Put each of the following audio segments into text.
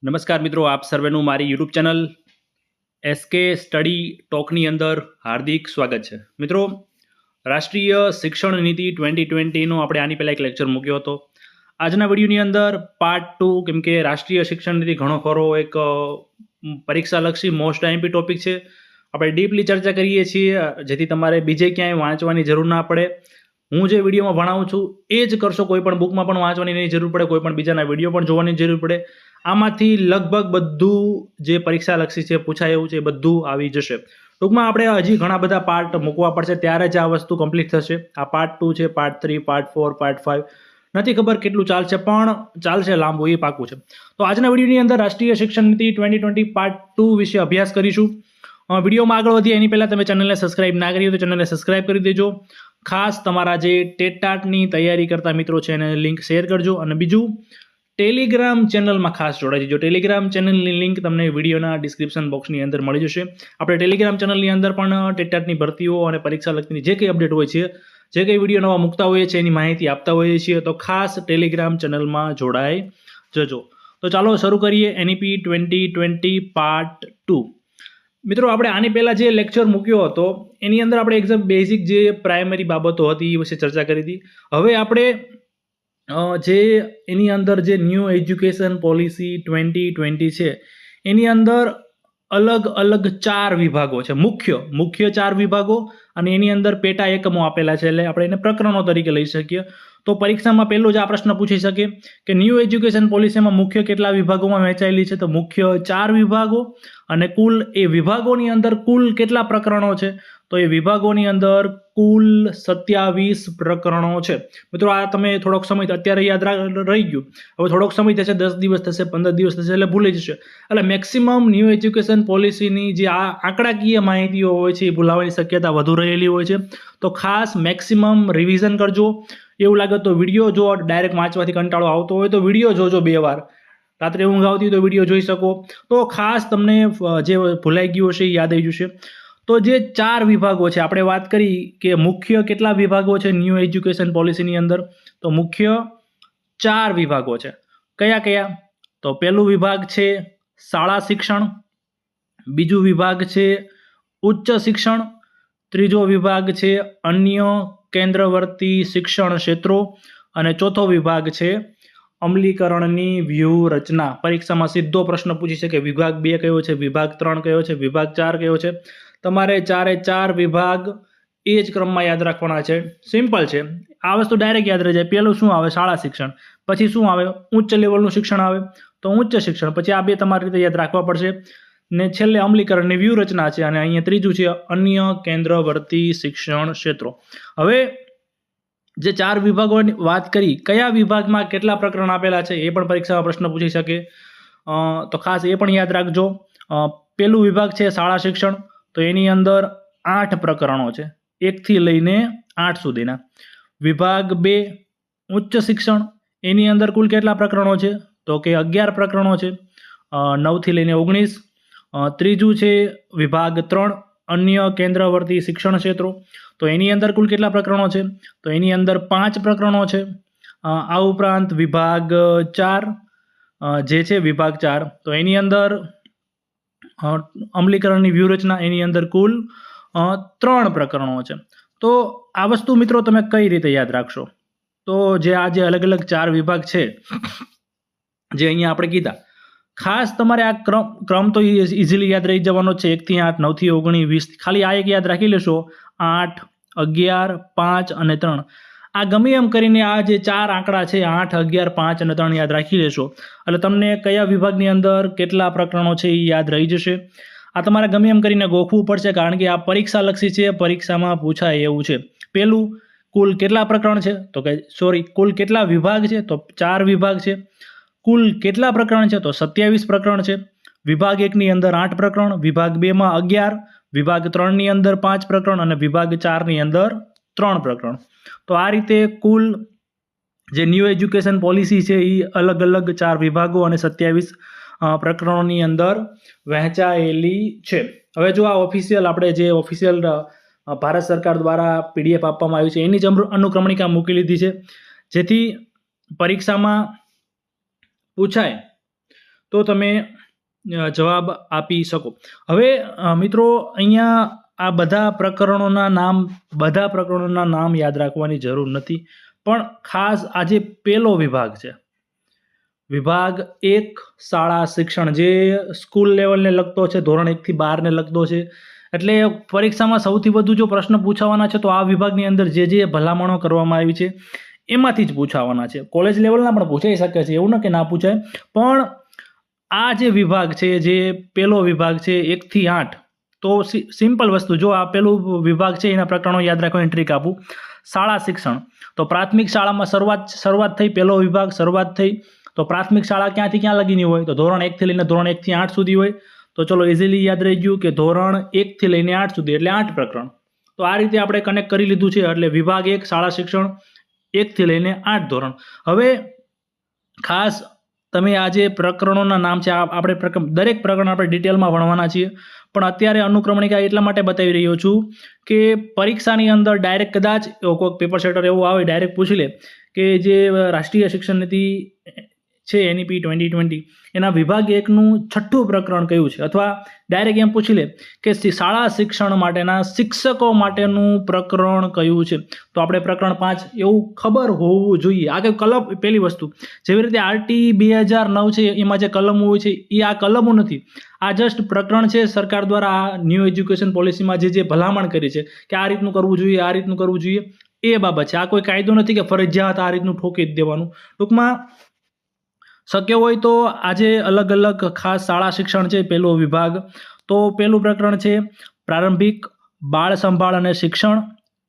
નમસ્કાર મિત્રો, આપ સર્વેનું મારી યુટ્યુબ ચેનલ એસકે સ્ટડી ટોકની અંદર હાર્દિક સ્વાગત છે. મિત્રો, રાષ્ટ્રીય શિક્ષણ નીતિ 2020નો આપણે આની પહેલાં એક લેક્ચર મૂક્યો હતો. આજના વિડીયોની અંદર પાર્ટ 2, કેમ કે રાષ્ટ્રીય શિક્ષણ નીતિ ઘણો ખરો એક પરીક્ષાલક્ષી મોસ્ટ આઈએમપી ટોપિક છે. આપણે ડીપલી ચર્ચા કરીએ છીએ જેથી તમારે બીજે ક્યાંય વાંચવાની જરૂર ના પડે. હું જે વિડીયોમાં ભણાવું છું એ જ કરશો, કોઈ પણ બુકમાં પણ વાંચવાની નહીં જરૂર પડે, કોઈ પણ બીજાના વિડીયો પણ જોવાની જરૂર પડે. આમાંથી લગભગ બધું જે પરીક્ષાલક્ષી છે, પૂછાય એવું છે, બધું આવી જશે. ટૂંકમાં આપણે હજી ઘણા બધા પાર્ટ મૂકવા પડશે, ત્યારે જ આ વસ્તુ કમ્પ્લીટ થશે. આ પાર્ટ 2 છે, પાર્ટ 3, પાર્ટ 4, પાર્ટ 5, નથી ખબર કેટલું ચાલશે, પણ ચાલશે લાંબુ, એ પાકું છે. તો આજના વિડીયોની અંદર રાષ્ટ્રીય શિક્ષણ નીતિ 2020 પાર્ટ 2 વિશે અભ્યાસ કરીશું. વિડીયોમાં આગળ વધીએ એની પહેલાં તમે ચેનલને સબસ્ક્રાઇબ ના કરી હોય તો ચેનલને સબસ્ક્રાઇબ કરી દેજો. ખાસ તમારા જે ટેટાટની તૈયારી કરતા મિત્રો છે એને લિંક શેર કરજો. અને બીજું, ટેલિગ્રામ ચેનલમાં ખાસ જોડાઈ જજો. ટેલિગ્રામ ચેનલની લિંક તમને વિડીયોના ડિસ્ક્રિપ્શન બોક્સની અંદર મળી જશે. આપણે ટેલિગ્રામ ચેનલની અંદર પણ ટેટાટની ભરતીઓ અને પરીક્ષા લગતીની જે કંઈ અપડેટ હોય છે, જે કંઈ વિડીયો નવા મૂકતા હોઈએ છીએ એની માહિતી આપતા હોઈએ છીએ, તો ખાસ ટેલિગ્રામ ચેનલમાં જોડાઈ જજો. તો ચાલો શરૂ કરીએ NEP 2020 પાર્ટ 2. મિત્રો, આપણે આની પહેલાં જે લેક્ચર મૂક્યો હતો એની અંદર આપણે એકદમ બેઝિક જે પ્રાઇમરી બાબતો હતી એ વિશે ચર્ચા કરી હતી. હવે આપણે જે એની અંદર જે ન્યૂ એજ્યુકેશન પોલિસી 2020 છે એની અંદર અલગ અલગ 4 વિભાગો છે, મુખ્ય 4 વિભાગો, અને એની અંદર પેટા એકમો આપેલા છે, એટલે આપણે એને પ્રકરણો તરીકે લઈ શકીએ. તો પરીક્ષામાં પહેલો જ આ પ્રશ્ન પૂછી શકે કે ન્યૂ એજ્યુકેશન પોલિસીમાં મુખ્ય કેટલા વિભાગોમાં વહેંચાયેલી છે? તો મુખ્ય 4 વિભાગો, અને કુલ એ વિભાગોની અંદર કુલ કેટલા પ્રકરણો છે? તો એ વિભાગોની અંદર કુલ 27 પ્રકરણો છે. મિત્રો, આ તમે થોડોક સમય અત્યારે યાદ રહી ગયું, હવે થોડોક સમય થશે, 10 દિવસ થશે, 15 દિવસ થશે, એટલે ભૂલી જશે. એટલે મેક્સિમમ ન્યૂ એજ્યુકેશન પોલિસીની જે આ આંકડાકીય માહિતીઓ હોય છે એ ભૂલાવાની શક્યતા વધુ રહેલી હોય છે. તો ખાસ મેક્સિમમ રિવિઝન કરજો. એવું લાગે તો વિડીયો જો, ડાયરેક્ટ વાંચવાથી કંટાળો આવતો હોય તો વિડીયો જોજો 2 વાર. રાત્રે ઊંઘ આવતી હોય તો વિડીયો જોઈ શકો. તો ખાસ તમને જે ભૂલાઈ ગયું હશે એ યાદ આવી જશે. તો જે 4 વિભાગો છે, આપણે વાત કરી કે મુખ્ય કેટલા વિભાગો છે ન્યૂ એજ્યુકેશન પોલિસીની અંદર, તો મુખ્ય 4 વિભાગો છે. કયા કયા? તો પહેલું વિભાગ છે શાળા શિક્ષણ, બીજું વિભાગ છે ઉચ્ચ શિક્ષણ, ત્રીજો વિભાગ છે અન્ય કેન્દ્રવર્તી શિક્ષણ ક્ષેત્રો, અને ચોથો વિભાગ છે અમલીકરણની વ્યૂહરચના. પરીક્ષામાં સીધો પ્રશ્ન પૂછી શકે વિભાગ 2 કયો છે, વિભાગ 3 કયો છે, વિભાગ 4 કયો છે. તમારે 4 વિભાગ એ જ ક્રમમાં યાદ રાખવાના છે. સિમ્પલ છે, આ વસ્તુ ડાયરેક્ટ યાદ રહી જાય. પહેલું શું આવે? શાળા શિક્ષણ. પછી શું આવે? ઉચ્ચ લેવલનું શિક્ષણ આવે, તો ઉચ્ચ શિક્ષણ. પછી આ 2 તમારી રીતે યાદ રાખવા પડશે. ને છેલ્લે અમલીકરણની વ્યૂહરચના છે, અને અહીંયા ત્રીજું છે અન્ય કેન્દ્રવર્તી શિક્ષણ ક્ષેત્રો. હવે જે 4 વિભાગોની વાત કરી, કયા વિભાગમાં કેટલા પ્રકરણ આપેલા છે એ પણ પરીક્ષામાં પ્રશ્ન પૂછી શકે. તો ખાસ એ પણ યાદ રાખજો. પહેલું વિભાગ છે શાળા શિક્ષણ, તો એની અંદર 8 પ્રકરણો છે, 1 થી લઈને 8 સુધીના. વિભાગ 2 ઉચ્ચ શિક્ષણ, એની અંદર કુલ કેટલા પ્રકરણો છે? તો કે 11 પ્રકરણો છે, 9 થી લઈને 19. ત્રીજું છે વિભાગ 3 અન્ય કેન્દ્રવર્તી શિક્ષણ ક્ષેત્રો, તો એની અંદર કુલ કેટલા પ્રકરણો છે? તો એની અંદર 5 પ્રકરણો છે. આ ઉપરાંત વિભાગ 4 જે છે વિભાગ 4, તો એની અંદર અમલીકરણની વ્યૂહરચના, એની અંદર કુલ 3 પ્રકરણો છે. તો આ વસ્તુ મિત્રો તમે કઈ રીતે યાદ રાખશો? તો જે આ જે અલગ અલગ 4 વિભાગ છે જે અહીંયા આપણે કીધા, ખાસ તમારે આ ક્રમ તો ઇઝીલી યાદ રહી જવાનો છે. 1 થી 8, 9 થી 19, 20. ખાલી આ એક યાદ રાખી લેશો, 8, 11, 5 અને 3. આ ગમે એમ કરીને આ જે 4 આંકડા છે, 8, 11, 5 અને 3 યાદ રાખી લેશો એટલે તમને કયા વિભાગની અંદર કેટલા પ્રકરણો છે એ યાદ રહી જશે. આ તમારે ગમે એમ કરીને ગોખવું પડશે, કારણ કે આ પરીક્ષાલક્ષી છે, પરીક્ષામાં પૂછાય એવું છે. પહેલું, કુલ કેટલા પ્રકરણ છે? તો કે કુલ કેટલા વિભાગ છે? તો 4 વિભાગ છે. કુલ કેટલા પ્રકરણ છે? તો 27 પ્રકરણ છે. વિભાગ 1ની અંદર 8 પ્રકરણ, વિભાગ 2માં 11, વિભાગ 3ની અંદર 5 પ્રકરણ, અને વિભાગ 4ની અંદર 3 પ્રકરણ. તો આ રીતે કુલ જે ન્યૂ એજ્યુકેશન પોલિસી છે એ અલગ અલગ 4 વિભાગો અને 27 પ્રકરણોની અંદર વહેંચાયેલી છે. હવે જો આ આપણે જે ઓફિશિયલ ભારત સરકાર દ્વારા PDF આપવામાં આવ્યું છે એની જ અનુક્રમણિકા મૂકી લીધી છે, જેથી પરીક્ષામાં પૂછાય તો તમે જવાબ આપી શકો. હવે મિત્રો અહીંયા આ બધા પ્રકરણોના નામ યાદ રાખવાની જરૂર નથી, પણ ખાસ આજે પહેલો વિભાગ છે, વિભાગ 1 શાળા શિક્ષણ, જે સ્કૂલ લેવલને લગતો છે, ધોરણ 1 થી 12 ને લગતો છે. એટલે પરીક્ષામાં સૌથી વધુ જો પ્રશ્ન પૂછાવાના છે તો આ વિભાગની અંદર જે ભલામણો કરવામાં આવી છે એમાંથી જ પૂછાવાના છે. કોલેજ લેવલના પણ પૂછાઈ શકે છે, એવું ન કે ના પૂછાય, પણ આ જે વિભાગ છે, જે પહેલો વિભાગ છે 1 થી 8, તો સિમ્પલ વસ્તુ, જો આ પહેલું વિભાગ છે એના પ્રકરણો યાદ રાખવાની ટ્રીક આપું. શાળા શિક્ષણ, તો પ્રાથમિક શાળામાં શરૂઆત થઈ, પહેલો વિભાગ શરૂઆત થઈ, તો પ્રાથમિક શાળા ક્યાંથી ક્યાં લગીની હોય, તો ધોરણ 1 થી લઈને ધોરણ 1 થી 8 સુધી હોય. તો ચલો ઇઝીલી યાદ રહી ગયું કે ધોરણ 1 થી લઈને 8 સુધી એટલે 8 પ્રકરણ. તો આ રીતે આપણે કનેક્ટ કરી લીધું છે. એટલે વિભાગ 1 શાળા શિક્ષણ 1 થી લઈને 8 ધોરણ. હવે ખાસ તમે આ જે પ્રકરણોના નામ છે, આપણે દરેક પ્રકરણ આપણે ડિટેલમાં ભણવાના છીએ, પણ અત્યારે અનુક્રમણિકા એટલા માટે બતાવી રહ્યો છું કે પરીક્ષાની અંદર ડાયરેક્ટ કદાચ કોઈક પેપર સેટર એવું આવે, ડાયરેક્ટ પૂછી લે કે જે રાષ્ટ્રીય શિક્ષણ નીતિ છે NEP 2020 એના વિભાગ 1નું 6થું પ્રકરણ કયું છે, અથવા ડાયરેક્ટ એમ પૂછી લે કે શાળા શિક્ષણ માટેના શિક્ષકો માટેનું પ્રકરણ કયું છે, તો આપણે પ્રકરણ 5 એવું ખબર હોવું જોઈએ. આ કંઈ કલમ, પહેલી વસ્તુ, જેવી રીતે RT 2009 છે એમાં જે કલમો હોય છે એ આ કલમો નથી, આ જસ્ટ પ્રકરણ છે. સરકાર દ્વારા આ ન્યૂ એજ્યુકેશન પોલિસીમાં જે ભલામણ કરી છે કે આ રીતનું કરવું જોઈએ, આ રીતનું કરવું જોઈએ, એ બાબત છે. આ કોઈ કાયદો નથી કે ફરજિયાત આ રીતનું ઠોકી જ દેવાનું. ટૂંકમાં શક્ય હોય તો આજે અલગ અલગ ખાસ શાળા શિક્ષણ છે પહેલો વિભાગ, તો પહેલું પ્રકરણ છે પ્રારંભિક બાળ સંભાળ અને શિક્ષણ,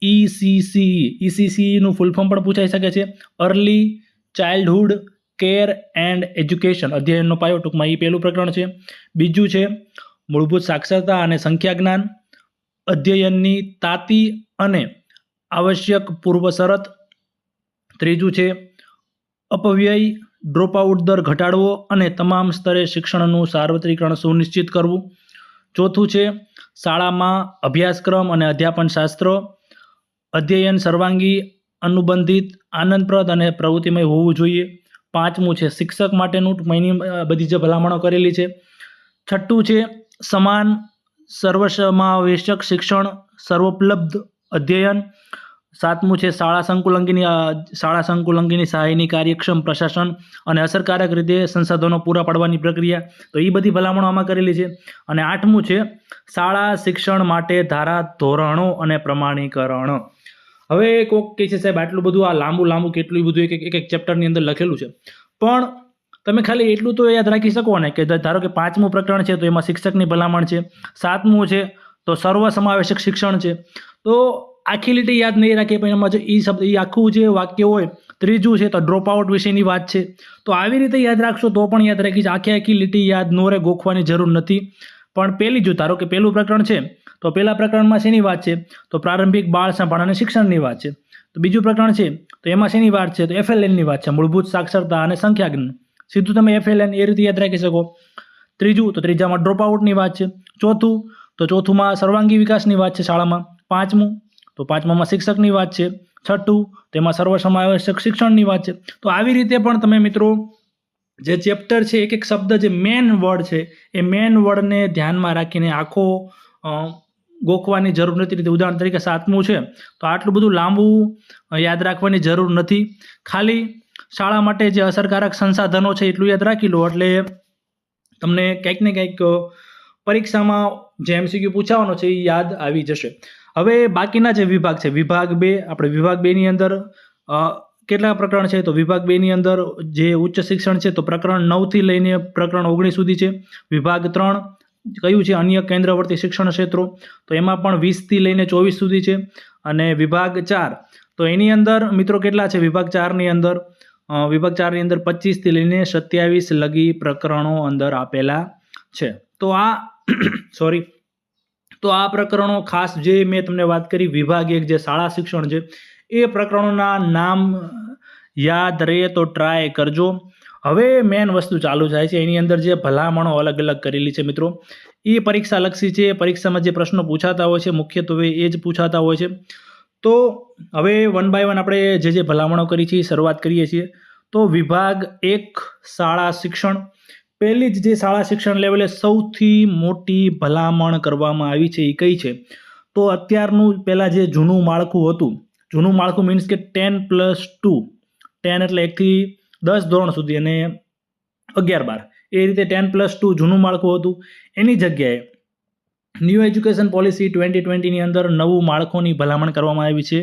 ECCE નું ફૂલ ફોર્મ પણ પૂછાઈ શકે છે, early childhood care and education, અધ્યયનનો પાયો, ટૂંકમાં એ પહેલું પ્રકરણ છે. બીજું છે મૂળભૂત સાક્ષરતા અને સંખ્યા જ્ઞાન, અધ્યયનની તાતી અને આવશ્યક પૂર્વ શરત. ત્રીજું છે અપવ્યય, ડ્રોપઆઉટ દર ઘટાડવો અને તમામ સ્તરે શિક્ષણનું સાર્વત્રિકરણ સુનિશ્ચિત કરવું. ચોથું છે શાળામાં અભ્યાસક્રમ અને અધ્યાપન શાસ્ત્ર, અધ્યયન સર્વાંગી, અનુબંધિત, આનંદપ્રદ અને પ્રવૃત્તિમય હોવું જોઈએ. પાંચમું છે શિક્ષક માટેનું, એની બધી જે ભલામણો કરેલી છે. છઠ્ઠું છે સમાન સર્વસમાવેશક શિક્ષણ, સર્વોપલબ્ધ અધ્યયન. સાતમું છે શાળા સંકુલંગીની સહાયની કાર્યક્ષમ પ્રશાસન અને અસરકારક રીતે સંસાધનો પૂરા પાડવાની પ્રક્રિયા, તો એ બધી ભલામણો આમાં કરેલી છે. અને આઠમું છે શાળા શિક્ષણ માટે ધારા ધોરણો અને પ્રમાણીકરણ. હવે કોઈક કહે છે સાહેબ આટલું બધું આ લાંબુ કેટલું બધું એક ચેપ્ટરની અંદર લખેલું છે, પણ તમે ખાલી એટલું તો યાદ રાખી શકો ને કે ધારો કે 5મું પ્રકરણ છે તો એમાં શિક્ષકની ભલામણ છે, 7મું છે તો સર્વ સમાવેશક શિક્ષણ છે, તો આખી લીટી યાદ નહીં રાખીએ, પણ એમાં જો એ શબ્દ, એ આખું જે વાક્ય હોય. ત્રીજું છે તો ડ્રોપ આઉટ વિશેની વાત છે, તો આવી રીતે યાદ રાખશો તો પણ યાદ રાખીશ. આખી લીટી યાદ નો રે, ગોખવાની જરૂર નથી. પણ પહેલી જો ધારો કે પહેલું પ્રકરણ છે તો પહેલા પ્રકરણમાં શેની વાત છે, તો પ્રારંભિક બાળ સંભાળ અને શિક્ષણની વાત છે. તો બીજું પ્રકરણ છે તો એમાં શેની વાત છે, તો FLNની વાત છે, મૂળભૂત સાક્ષરતા અને સંખ્યા જ્ઞાન. સીધું તમે FLN એ રીતે યાદ રાખી શકો. ત્રીજું તો ત્રીજામાં ડ્રોપ આઉટની વાત છે. ચોથું તો ચોથુંમાં સર્વાંગી વિકાસની વાત છે શાળામાં. પાંચમું તો પાંચમામાં શિક્ષકની વાત છે. છઠ્ઠું તેમાં સર્વસમાવેશક શિક્ષણની વાત છે. તો આવી રીતે પણ તમે મિત્રો જે ચેપ્ટર છે, એક શબ્દ જે મેન વર્ડ છે એ મેન વર્ડને ધ્યાનમાં રાખીને આખો ગોખવાની જરૂર નથી. ઉદાહરણ તરીકે 7મું છે તો આટલું બધું લાંબુ યાદ રાખવાની જરૂર નથી. ખાલી શાળા માટે જે અસરકારક સંસાધનો છે એટલું યાદ રાખી લો, એટલે તમને કંઈક ને કંઈક પરીક્ષામાં જે MCQ પૂછાવાનો છે એ યાદ આવી જશે. હવે બાકીના જે વિભાગ છે, વિભાગ 2, આપણે વિભાગ 2 ની અંદર કેટલા પ્રકરણ છે, તો વિભાગ 2 ની અંદર જે ઉચ્ચ શિક્ષણ છે તો પ્રકરણ 9 થી લઈને પ્રકરણ 19 સુધી છે. વિભાગ 3 કયું છે, અન્ય કેન્દ્રવર્તી શિક્ષણ ક્ષેત્રો, તો એમાં પણ 20 થી લઈને 24 સુધી છે. અને વિભાગ 4 તો એની અંદર મિત્રો કેટલા છે, વિભાગ 4 ની અંદર 25 થી લઈને 27 લગી પ્રકરણો અંદર આપેલા છે. તો આ પ્રકરણો ખાસ જે મેં તમને વાત કરી, વિભાગ 1 જે શાળા શિક્ષણ છે એ પ્રકરણોના નામ યાદ રહે તો ટ્રાય કરજો. હવે મેન વસ્તુ ચાલુ થાય છે, એની અંદર જે ભલામણો અલગ અલગ કરેલી છે મિત્રો, એ પરીક્ષા લક્ષી છે. પરીક્ષામાં જે પ્રશ્નો પૂછાતા હોય છે મુખ્યત્વે એ જ પૂછાતા હોય છે. તો હવે 1 by 1 આપણે જે ભલામણો કરી છે શરૂઆત કરીએ છીએ. તો વિભાગ 1 શાળા શિક્ષણ, પહેલી જ જે શાળા શિક્ષણ લેવલે સૌથી મોટી ભલામણ કરવામાં આવી છે એ કઈ છે? તો અત્યારનું પહેલાં જે જૂનું માળખું હતું, જૂનું માળખું મીન્સ કે 10+2, 10 એટલે 1 થી 10 ધોરણ સુધી અને 11-12, એ રીતે 10+2 જૂનું માળખું હતું. એની જગ્યાએ ન્યૂ એજ્યુકેશન પોલિસી 2020ની અંદર નવું માળખુંની ભલામણ કરવામાં આવી છે,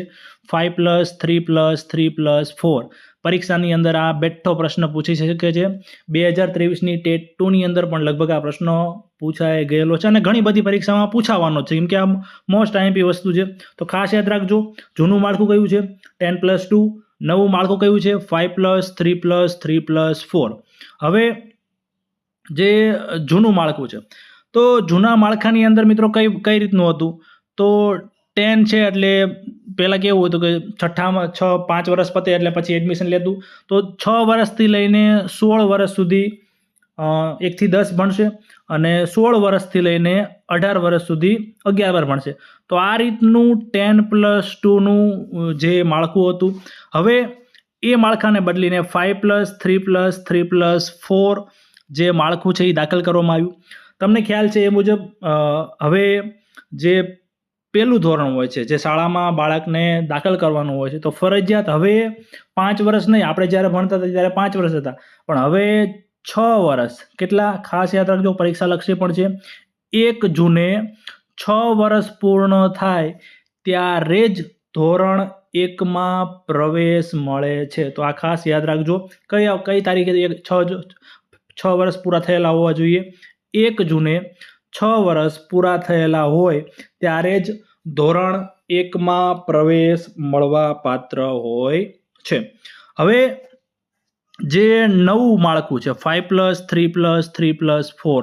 5+3+3+4. પરીક્ષાની અંદર આ બેઠો પ્રશ્ન પૂછી શકે છે. 2023ની ટેટ 2ની અંદર પણ લગભગ આ પ્રશ્ન પૂછાઈ ગયેલો છે અને ઘણી બધી પરીક્ષામાં પૂછાવાનો છે, કેમ કે આ મોસ્ટ આઈએમપી વસ્તુ છે. તો ખાસ યાદ રાખજો, જૂનું માળખું કયું છે? 10+2. નવું માળખું કયું છે? 5+3+3+4. હવે જે જૂનું માળખું છે, તો જૂના માળખાની અંદર મિત્રો કઈ રીતનું હતું? તો 10 છે એટલે પહેલાં કેવું હતું કે છઠ્ઠામાં 5 વર્ષ પતે એટલે પછી એડમિશન લેતું. તો 6 વર્ષથી લઈને 16 વર્ષ સુધી 1 થી 10 ભણશે અને 16 વર્ષથી લઈને 18 વર્ષ સુધી 11 ભણશે. તો આ રીતનું 10+2નું જે માળખું હતું, હવે એ માળખાને બદલીને 5+3+3+4 જે માળખું છે એ દાખલ કરવામાં આવ્યું. તમને ખ્યાલ છે એ મુજબ હવે જે પહેલું ધોરણ હોય છે, જે શાળામાં બાળકને દાખલ કરવાનું હોય છે, તો ફરજિયાત હવે 5 વર્ષ નહીં, આપણે જ્યારે ભણતા હતા ત્યારે 5 વર્ષ હતા, પણ હવે 6 વર્ષ. કેટલા? ખાસ યાદ રાખજો, પરીક્ષા લક્ષી પણ છે. 1 જૂને 6 વર્ષ પૂર્ણ થાય ત્યારે જ ધોરણ 1માં પ્રવેશ મળે છે. તો આ ખાસ યાદ રાખજો. કઈ તારીખે 6 વર્ષ પૂરા થયેલા હોવા જોઈએ? 1 જૂને 6 વર્ષ પૂરા થયેલા હોય ત્યારે જ ધોરણ 1માં પ્રવેશ મળવા પાત્ર હોય છે. હવે જે નવું માળખું છે 5+3+3+4,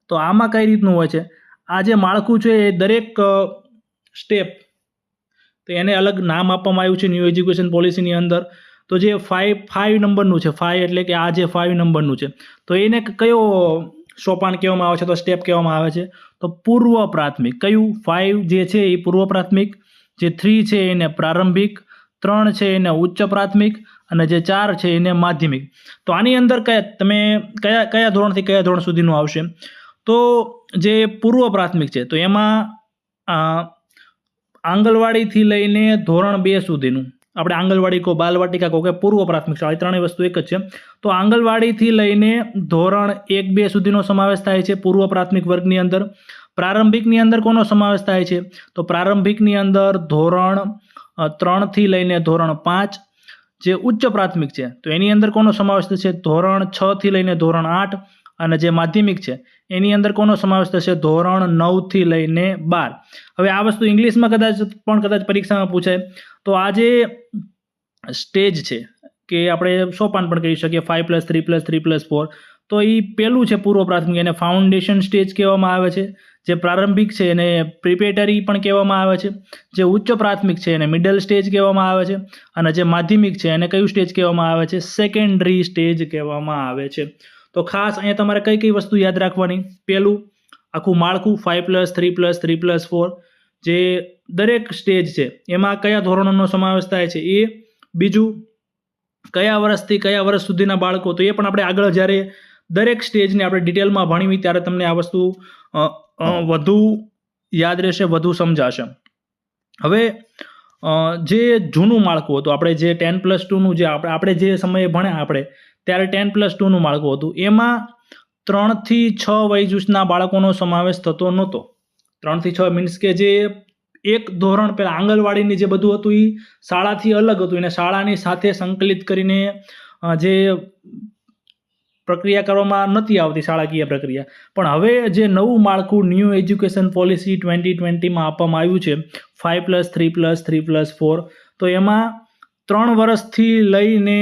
તો આમાં કઈ રીતનું હોય છે? આ જે માળખું છે એ દરેક સ્ટેપ, તો એને અલગ નામ આપવામાં આવ્યું છે ન્યૂ એજ્યુકેશન પોલિસીની અંદર. તો જે 5 નંબરનું છે, 5 એટલે કે આ જે 5 નંબરનું છે, તો એને કયો સોપાન કહેવામાં આવે છે, તો સ્ટેપ કહેવામાં આવે છે? તો પૂર્વ પ્રાથમિક. કયું? 5 જે છે એ પૂર્વ પ્રાથમિક, જે 3 છે એને પ્રારંભિક, 3 છે એને ઉચ્ચ પ્રાથમિક અને જે 4 છે એને માધ્યમિક. તો આની અંદર તમે કયા ધોરણથી કયા ધોરણ સુધીનું આવશે? તો જે પૂર્વ પ્રાથમિક છે, તો એમાં આંગણવાડીથી લઈને ધોરણ 2 સુધીનું, આપણે આંગણવાડી કહો, બાલવાટિકા કહો કે પૂર્વ પ્રાથમિક શાળા, ત્રણેય વસ્તુ એક જ છે. તો આંગણવાડીથી લઈને ધોરણ 1-2 સુધીનો સમાવેશ થાય છે પૂર્વ પ્રાથમિક વર્ગની અંદર. પ્રારંભિકની અંદર કોનો સમાવેશ થાય છે? તો પ્રારંભિકની અંદર ધોરણ 3થી લઈને ધોરણ 5. જે ઉચ્ચ પ્રાથમિક છે, તો એની અંદર કોનો સમાવેશ થશે? ધોરણ 6થી લઈને ધોરણ 8. અને જે માધ્યમિક છે એની અંદર કોનો સમાવેશ થશે? ધોરણ 9થી લઈને 12. હવે આ વસ્તુ ઇંગ્લિશમાં કદાચ પરીક્ષામાં પૂછાય. તો આ જે સ્ટેજ છે, કે આપણે સોપાન પણ કહી શકીએ, 5+3+3+4, તો એ પહેલું છે પૂર્વ પ્રાથમિક, એને ફાઉન્ડેશન સ્ટેજ કહેવામાં આવે છે. જે પ્રારંભિક છે એને પ્રિપેટરી પણ કહેવામાં આવે છે. જે ઉચ્ચ પ્રાથમિક છે એને મિડલ સ્ટેજ કહેવામાં આવે છે. અને જે માધ્યમિક છે એને કયું સ્ટેજ કહેવામાં આવે છે? સેકન્ડરી સ્ટેજ કહેવામાં આવે છે. તો ખાસ અહીંયા તમારે કઈ વસ્તુ યાદ રાખવાની? પહેલું આખું માળખું 5+3+3+4, જે દરેક સ્ટેજ છે એમાં કયા ધોરણોનો સમાવેશ થાય છે એ. બીજું, કયા વર્ષથી કયા વર્ષ સુધીના બાળકો, તો એ પણ આપણે આગળ જ્યારે દરેક સ્ટેજને આપણે ડિટેલમાં ભણીવી ત્યારે તમને આ વસ્તુ વધુ યાદ રહેશે, વધુ સમજાશે. હવે જે જૂનું માળખું હતું, આપણે જે 10+2નું જે આપણે જે સમયે ભણ્યા આપણે ત્યારે 10+2નું માળખું હતું, એમાં 3 થી 6 વય જૂથના બાળકોનો સમાવેશ થતો નહોતો. 3 થી 6 મીન્સ કે જે એક ધોરણ પહેલાં આંગણવાડીની જે બધું હતું એ શાળાથી અલગ હતું, એને શાળાની સાથે સંકલિત કરીને જે પ્રક્રિયા કરવામાં નથી આવતી, શાળાકીય પ્રક્રિયા. પણ હવે જે નવું માળખું ન્યૂ એજ્યુકેશન પોલિસી 2020માં આપવામાં આવ્યું છે 5+3+3+4, તો એમાં 3 વર્ષથી લઈને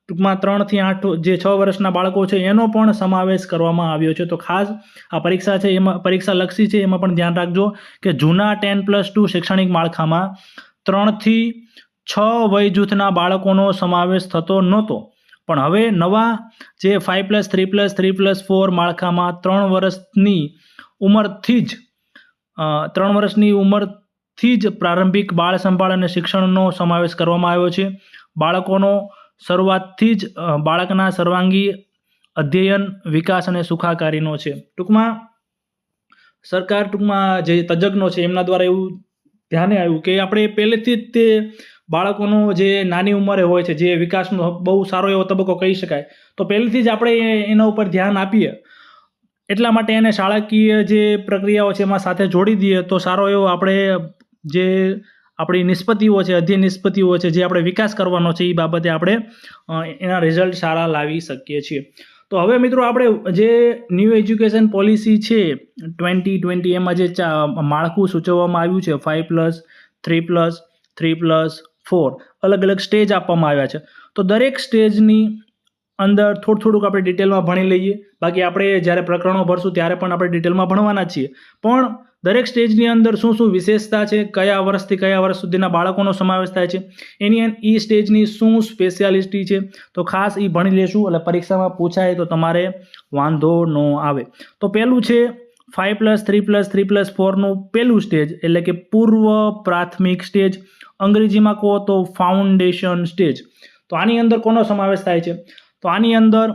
ટૂંકમાં 3 થી 8 જે 6 વર્ષના બાળકો છે એનો પણ સમાવેશ કરવામાં આવ્યો છે. તો ખાસ આ પરીક્ષા છે એમાં પરીક્ષા લક્ષી છે, એમાં પણ ધ્યાન રાખજો કે જૂના 10+2 શૈક્ષણિક માળખામાં 3 થી 6 વય જૂથના બાળકોનો સમાવેશ થતો નહોતો. પણ હવે નવા જે 5+3+3+4 માળખામાં 3 વર્ષની ઉંમરથી જ પ્રારંભિક બાળ સંભાળ અને શિક્ષણનો સમાવેશ કરવામાં આવ્યો છે. બાળકોનો શરૂઆતથી જ બાળકના સર્વાંગી અધ્યયન, વિકાસ અને સુખાકારીનો છે. ટૂંકમાં સરકાર જે તજજ્ઞો છે એમના દ્વારા એવું ધ્યાને આવ્યું કે આપણે પહેલેથી જ તે બાળકોનો જે નાની ઉંમરે હોય છે, જે વિકાસનો બહુ સારો એવો તબક્કો કહી શકાય, તો પહેલેથી જ આપણે એના ઉપર ધ્યાન આપીએ. એટલા માટે એને શાળાકીય જે પ્રક્રિયાઓ છે એમાં સાથે જોડી દઈએ તો સારો એવો આપણે જે આપણી નિષ્પત્તિઓ છે, અધ્યયન નિષ્પત્તિઓ છે, જે આપણે વિકાસ કરવાનો છે, એ બાબતે આપણે એના રિઝલ્ટ સારા લાવી શકીએ છીએ. તો હવે મિત્રો આપણે જે ન્યૂ એજ્યુકેશન પોલિસી છે 2020, એમાં જે માળખું સૂચવવામાં આવ્યું છે 5+, 3+, 3+4 અલગ અલગ સ્ટેજ આપવામાં આવ્યા છે. તો દરેક સ્ટેજની અંદર થોડુંક આપણે ડિટેલમાં ભણી લઈએ. બાકી આપણે જ્યારે પ્રકરણો ભરશું ત્યારે પણ આપણે ડિટેલમાં ભણવાના છીએ. પણ દરેક સ્ટેજની અંદર શું શું વિશેષતા છે, કયા વર્ષથી કયા વર્ષ સુધીના બાળકોનો સમાવેશ થાય છે, એ સ્ટેજની શું સ્પેશિયાલિટી છે, તો ખાસ એ ભણી લેશું. એટલે પરીક્ષામાં પૂછાય તો તમારે વાંધો ન આવે. તો પહેલું છે 5+, 3+, 3+4નું પહેલું સ્ટેજ, એટલે કે પૂર્વ પ્રાથમિક સ્ટેજ. અંગ્રેજીમાં કહો તો ફાઉન્ડેશન સ્ટેજ. તો આની અંદર કોનો સમાવેશ થાય છે? તો આની અંદર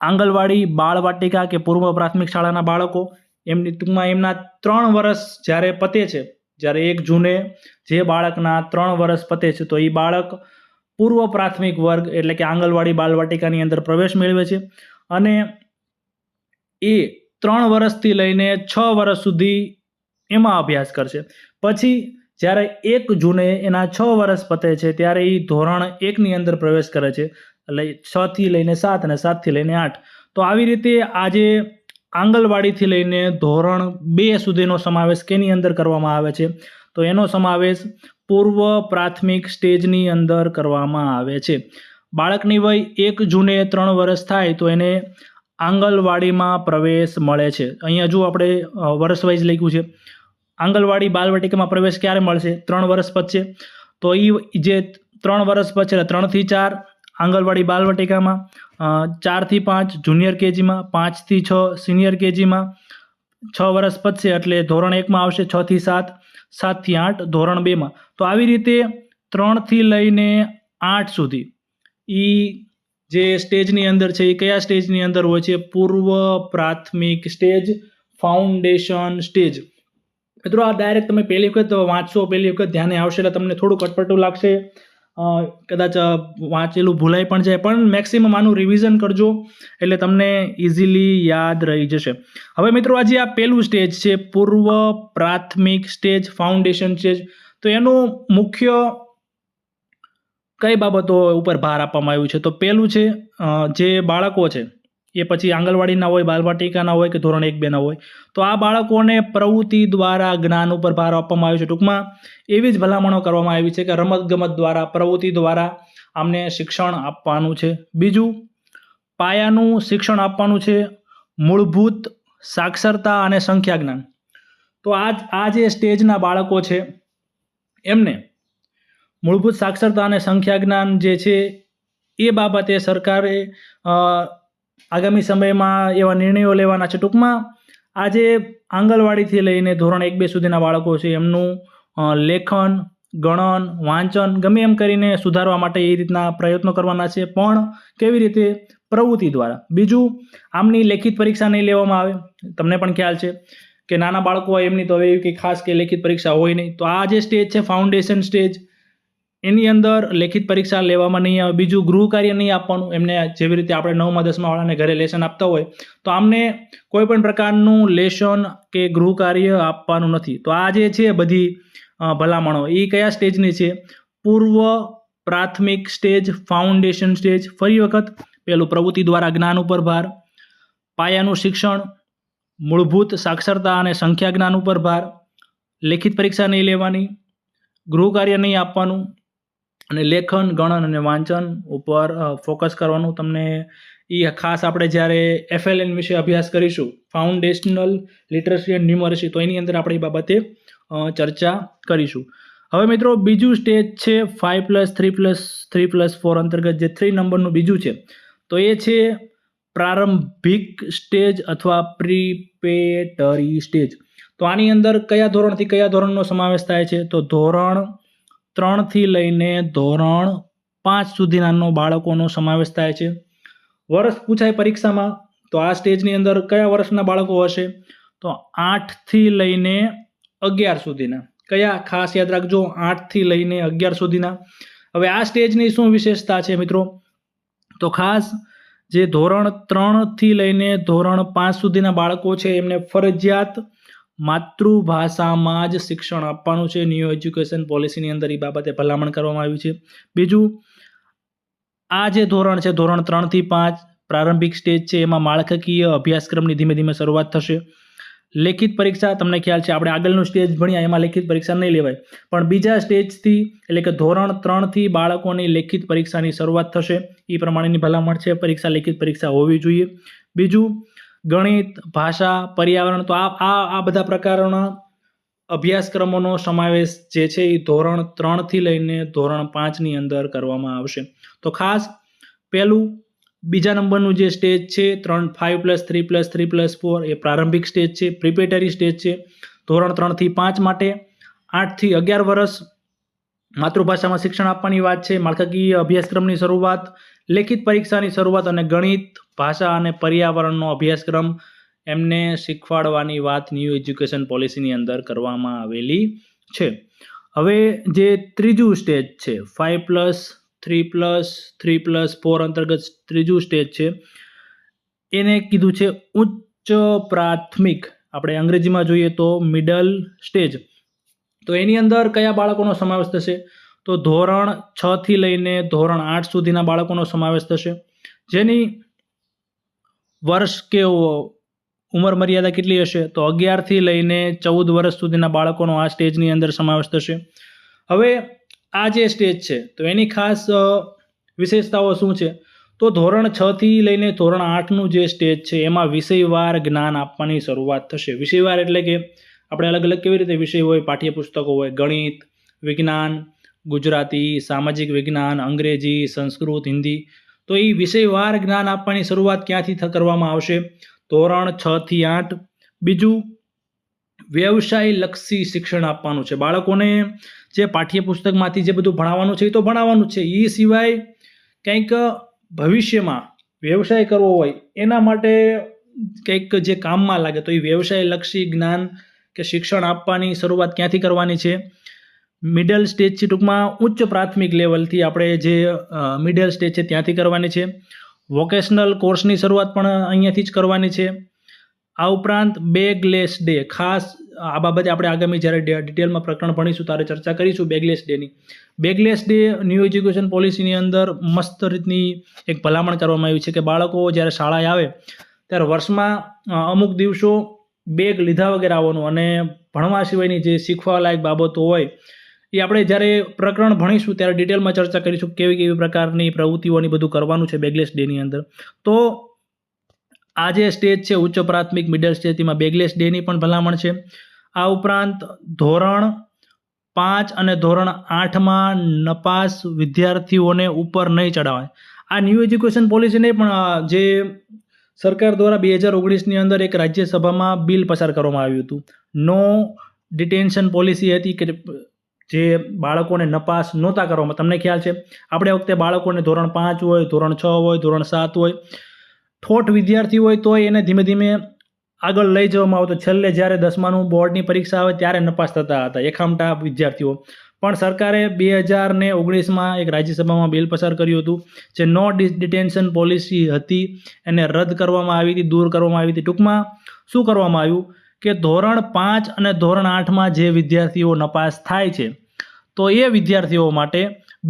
આંગણવાડી, બાળવાટિકા કે પૂર્વ પ્રાથમિક શાળાના બાળકો, ટૂંકમાં એમના 3 વર્ષ જ્યારે પતે છે, જ્યારે 1 જૂને જે બાળકના 3 વર્ષ પતે છે, તો એ બાળક પૂર્વ પ્રાથમિક વર્ગ એટલે કે આંગણવાડી, બાળવાટિકાની અંદર પ્રવેશ મેળવે છે. અને એ 3 વર્ષથી લઈને 6 વર્ષ સુધી એમાં અભ્યાસ કરશે. પછી જ્યારે 1 જૂને એના 6 વર્ષ પતે છે ત્યારે એ ધોરણ 1ની અંદર પ્રવેશ કરે છે. એટલે 6 થી લઈને 7 અને 7 થી લઈને 8. તો આવી રીતે આજે આંગણવાડીથી લઈને ધોરણ 2 સુધીનો સમાવેશ કેની અંદર કરવામાં આવે છે? તો એનો સમાવેશ પૂર્વ પ્રાથમિક સ્ટેજની અંદર કરવામાં આવે છે. બાળકની વય 1 જૂને 3 વર્ષ થાય તો એને આંગણવાડીમાં પ્રવેશ મળે છે. અહીંયા જો આપણે વર્ષ વાઇઝ લખ્યું છે. આંગણવાડી, બાલવાટિકામાં પ્રવેશ ક્યારે મળશે? 3 વર્ષ પછી. તો એ જે 3 વર્ષ પછી 3 થી 4 આંગણવાડી, બાલવાટિકામાં, 4 થી 5 જુનિયર કેજીમાં, 5 થી 6 સિનિયર કેજીમાં, 6 વર્ષ પછી એટલે ધોરણ 1માં આવશે, 6 થી 7, 7 થી 8 ધોરણ 2માં. તો આવી રીતે 3 થી લઈને 8 સુધી એ જે સ્ટેજની અંદર છે એ કયા સ્ટેજની અંદર હોય છે? પૂર્વ પ્રાથમિક સ્ટેજ, ફાઉન્ડેશન સ્ટેજ. મિત્રો આ ડાયરેક્ટ તમે પહેલી વખત વાંચશો, પહેલી વખત ધ્યાને આવશે એટલે તમને થોડું કટપટું લાગશે, કદાચ વાંચેલું ભૂલાઈ પણ જાય, પણ મેક્સિમમ આનું રિવિઝન કરજો એટલે તમને ઇઝીલી યાદ રહી જશે. હવે મિત્રો આજે આ પહેલું સ્ટેજ છે પૂર્વ પ્રાથમિક સ્ટેજ, ફાઉન્ડેશન સ્ટેજ. તો એનું મુખ્ય કઈ બાબતો ઉપર ભાર આપવામાં આવ્યું છે? તો પહેલું છે જે બાળકો છે એ પછી આંગણવાડીના હોય, બાલવાટિકાના હોય કે ધોરણ 1, 2ના હોય, તો આ બાળકોને પ્રવૃત્તિ દ્વારા જ્ઞાન ઉપર ભાર આપવામાં આવ્યો છે. ટૂંકમાં એવી જ ભલામણો કરવામાં આવી છે કે રમતગમત દ્વારા, પ્રવૃત્તિ દ્વારા આમને શિક્ષણ આપવાનું છે. બીજું, પાયાનું શિક્ષણ આપવાનું છે, મૂળભૂત સાક્ષરતા અને સંખ્યા જ્ઞાન. તો આ જે સ્ટેજના બાળકો છે એમને મૂળભૂત સાક્ષરતા અને સંખ્યા જ્ઞાન જે છે એ બાબતે સરકારે આગામી સમયમાં એવા નિર્ણયો લેવાના છે. ટૂંકમાં આજે આંગણવાડીથી લઈને ધોરણ 1, 2 સુધીના બાળકો છે એમનું લેખન, ગણન, વાંચન ગમે એમ કરીને સુધારવા માટે એ રીતના પ્રયત્નો કરવાના છે, પણ કેવી રીતે? પ્રવૃત્તિ દ્વારા. બીજું, આમની લેખિત પરીક્ષા નહીં લેવામાં આવે. તમને પણ ખ્યાલ છે કે નાના બાળકો હોય એમની તો હવે કંઈ ખાસ કે લેખિત પરીક્ષા હોય નહીં. તો આ જે સ્ટેજ છે ફાઉન્ડેશન સ્ટેજ, એની અંદર લેખિત પરીક્ષા લેવામાં નહીં આવે. બીજું, ગૃહ કાર્ય નહીં આપવાનું. એમને જેવી રીતે આપણે 9મા 10મા વાળાને ઘરે લેસન આપતા હોય તો આમને કોઈ પણ પ્રકારનું લેસન કે ગૃહ કાર્ય આપવાનું નથી. તો આ જે છે બધી ભલામણો એ કયા સ્ટેજની છે? પૂર્વ પ્રાથમિક સ્ટેજ, ફાઉન્ડેશન સ્ટેજ. ફરી વખત, પહેલું પ્રવૃત્તિ દ્વારા જ્ઞાન ઉપર ભાર, પાયાનું શિક્ષણ, મૂળભૂત સાક્ષરતા અને સંખ્યા જ્ઞાન ઉપર ભાર, લેખિત પરીક્ષા નહીં લેવાની, ગૃહ કાર્ય નહીં આપવાનું અને લેખન, ગણન અને વાંચન ઉપર ફોકસ કરવાનું. તમને એ ખાસ આપણે જ્યારે FLN વિશે અભ્યાસ કરીશું, ફાઉન્ડેશનલ લિટરસી એન્ડ ન્યુમરસી, તો એની અંદર આપણે એ બાબતે ચર્ચા કરીશું. હવે મિત્રો બીજું સ્ટેજ છે 5+, 3+, 3+4 અંતર્ગત જે 3 નંબરનું બીજું છે, તો એ છે પ્રારંભિક સ્ટેજ અથવા પ્રિપેટરી સ્ટેજ. તો આની અંદર કયા ધોરણથી કયા ધોરણનો સમાવેશ થાય છે? તો ધોરણ 3 થી લઈને ધોરણ 5 સુધીના બાળકોનો સમાવેશ થાય છે. વર્ષ પૂછાય પરીક્ષામાં તો આ સ્ટેજની અંદર કયા વર્ષના બાળકો હશે? તો 8 થી લઈને 11 સુધીના. કયા? ખાસ યાદ રાખજો, 8 થી લઈને 11 સુધીના. હવે આ સ્ટેજની શું વિશેષતા છે મિત્રો? તો ખાસ જે ધોરણ 3 થી લઈને ધોરણ 5 સુધીના બાળકો છે એમને ફરજિયાત માતૃભાષામાં જ શિક્ષણ આપવાનું છે. ન્યૂ એજ્યુકેશન પોલિસીની અંદર એ બાબતે ભલામણ કરવામાં આવ્યું છે. બીજું, આ જે ધોરણ છે ધોરણ 3 થી 5 પ્રારંભિક સ્ટેજ છે, એમાં માળખાકીય અભ્યાસક્રમની ધીમે ધીમે શરૂઆત થશે. લેખિત પરીક્ષા તમને ખ્યાલ છે, આપણે આગળનું સ્ટેજ ભણ્યા એમાં લેખિત પરીક્ષા નહીં લેવાય, પણ બીજા સ્ટેજથી એટલે કે ધોરણ 3 થી બાળકોની લેખિત પરીક્ષાની શરૂઆત થશે. એ પ્રમાણેની ભલામણ છે, પરીક્ષા લેખિત પરીક્ષા હોવી જોઈએ. બીજું, ગણિત, ભાષા, પર્યાવરણ, તો આ બધા પ્રકારના અભ્યાસક્રમોનો સમાવેશ જે છે એ ધોરણ 3 થી લઈને ધોરણ 5ની અંદર કરવામાં આવશે. તો ખાસ પહેલું બીજા નંબરનું જે સ્ટેજ છે 5+3+3+4 એ પ્રારંભિક સ્ટેજ છે, પ્રિપેટરી સ્ટેજ છે. ધોરણ 3 થી 5 માટે 8 થી 11 વર્ષ માતૃભાષામાં શિક્ષણ આપવાની વાત છે. માળખાકીય અભ્યાસક્રમની શરૂઆત, લેખિત પરીક્ષાની શરૂઆત અને ગણિત, ભાષા અને પર્યાવરણનો અભ્યાસક્રમ એમને શીખવાડવાની વાત ન્યૂ એજ્યુકેશન પોલિસીની અંદર કરવામાં આવેલી છે. હવે જે ત્રીજું સ્ટેજ છે 5+3+3+4 અંતર્ગત ત્રીજું સ્ટેજ છે એને કીધું છે ઉચ્ચ પ્રાથમિક, આપણે અંગ્રેજીમાં જોઈએ તો મિડલ સ્ટેજ. તો એની અંદર કયા બાળકોનો સમાવેશ થશે? તો ધોરણ 6 થી લઈને ધોરણ 8 સુધીના બાળકોનો સમાવેશ થશે, જેની વર્ષ કે ઉંમર મર્યાદા કેટલી હશે? તો 11 થી લઈને 14 વર્ષ સુધીના બાળકોનો આ સ્ટેજની અંદર સમાવેશ થશે. હવે આ જે સ્ટેજ છે તો એની ખાસ વિશેષતાઓ શું છે? તો ધોરણ 6 થી લઈને ધોરણ 8નું જે સ્ટેજ છે એમાં વિષયવાર જ્ઞાન આપવાની શરૂઆત થશે. વિષયવાર એટલે કે આપણે અલગ અલગ કેવી રીતે વિષય હોય, પાઠ્યપુસ્તકો હોય, ગણિત, વિજ્ઞાન, ગુજરાતી, સામાજિક વિજ્ઞાન, અંગ્રેજી, સંસ્કૃત, હિન્દી. તો એ વિષયવાર જ્ઞાન આપવાની શરૂઆત ક્યાંથી કરવામાં આવશે? ધોરણ 6 થી 8. બીજું, વ્યવસાયલક્ષી શિક્ષણ આપવાનું છે. બાળકોને જે પાઠ્યપુસ્તકમાંથી જે બધું ભણાવવાનું છે એ તો ભણાવવાનું છે, એ સિવાય કંઈક ભવિષ્યમાં વ્યવસાય કરવો હોય એના માટે કંઈક જે કામમાં લાગે તો એ વ્યવસાયલક્ષી જ્ઞાન કે શિક્ષણ આપવાની શરૂઆત ક્યાંથી કરવાની છે? મિડલ સ્ટેજથી, ટૂંકમાં ઉચ્ચ પ્રાથમિક લેવલથી આપણે જે મિડલ સ્ટેજ છે ત્યાંથી કરવાની છે. વોકેશનલ કોર્સની શરૂઆત પણ અહીંયાથી જ કરવાની છે. આ ઉપરાંત બેગલેસ ડે, ખાસ આ બાબતે આપણે આગામી જ્યારે ડિટેલમાં પ્રકરણ ભણીશું ત્યારે ચર્ચા કરીશું બેગલેસ ડેની. બેગલેસ ડે ન્યૂ એજ્યુકેશન પોલિસીની અંદર મસ્ત રીતની એક ભલામણ કરવામાં આવી છે કે બાળકો જ્યારે શાળાએ આવે ત્યારે વર્ષમાં અમુક દિવસો બેગ લીધા વગર આવવાનું અને ભણવા સિવાયની જે શીખવા લાયક બાબતો હોય એ આપણે જ્યારે પ્રકરણ ભણીશું ત્યારે ડિટેલમાં ચર્ચા કરીશું કેવી કેવી પ્રકારની પ્રવૃત્તિઓની બધું કરવાનું છે બેગલેસ ડેની અંદર. તો આ જે સ્ટેજ છે ઉચ્ચ પ્રાથમિક મિડલ સ્ટેજ, તેમાં બેગલેસ ડેની પણ ભલામણ છે. આ ઉપરાંત ધોરણ 5 અને ધોરણ 8માં નપાસ વિદ્યાર્થીઓને ઉપર નહીં ચડાવાય. આ ન્યૂ એજ્યુકેશન પોલિસી નહીં પણ જે સરકાર દ્વારા 2019ની અંદર એક રાજ્યસભામાં બિલ પસાર કરવામાં આવ્યું હતું. નો ડિટેન્શન પોલિસી હતી કે જે બાળકોને નપાસ નહોતા કરવામાં. તમને ખ્યાલ છે આપણે વખતે બાળકોને ધોરણ 5 હોય, ધોરણ 6 હોય, ધોરણ 7 હોય, ઠોઠ વિદ્યાર્થી હોય તો એને ધીમે ધીમે આગળ લઈ જવામાં આવતો. છેલ્લે જ્યારે 10માનું બોર્ડની પરીક્ષા આવે ત્યારે નપાસ થતા હતા એખામટા વિદ્યાર્થીઓ. પણ સરકારે 2019માં એક રાજ્યસભામાં બિલ પસાર કર્યું હતું જે નો ડિટેન્શન પોલિસી હતી એને રદ કરવામાં આવી હતી, દૂર કરવામાં આવી હતી. ટૂંકમાં શું કરવામાં આવ્યું કે ધોરણ 5 અને ધોરણ 8માં જે વિદ્યાર્થીઓ નપાસ થાય છે તો એ વિદ્યાર્થીઓ માટે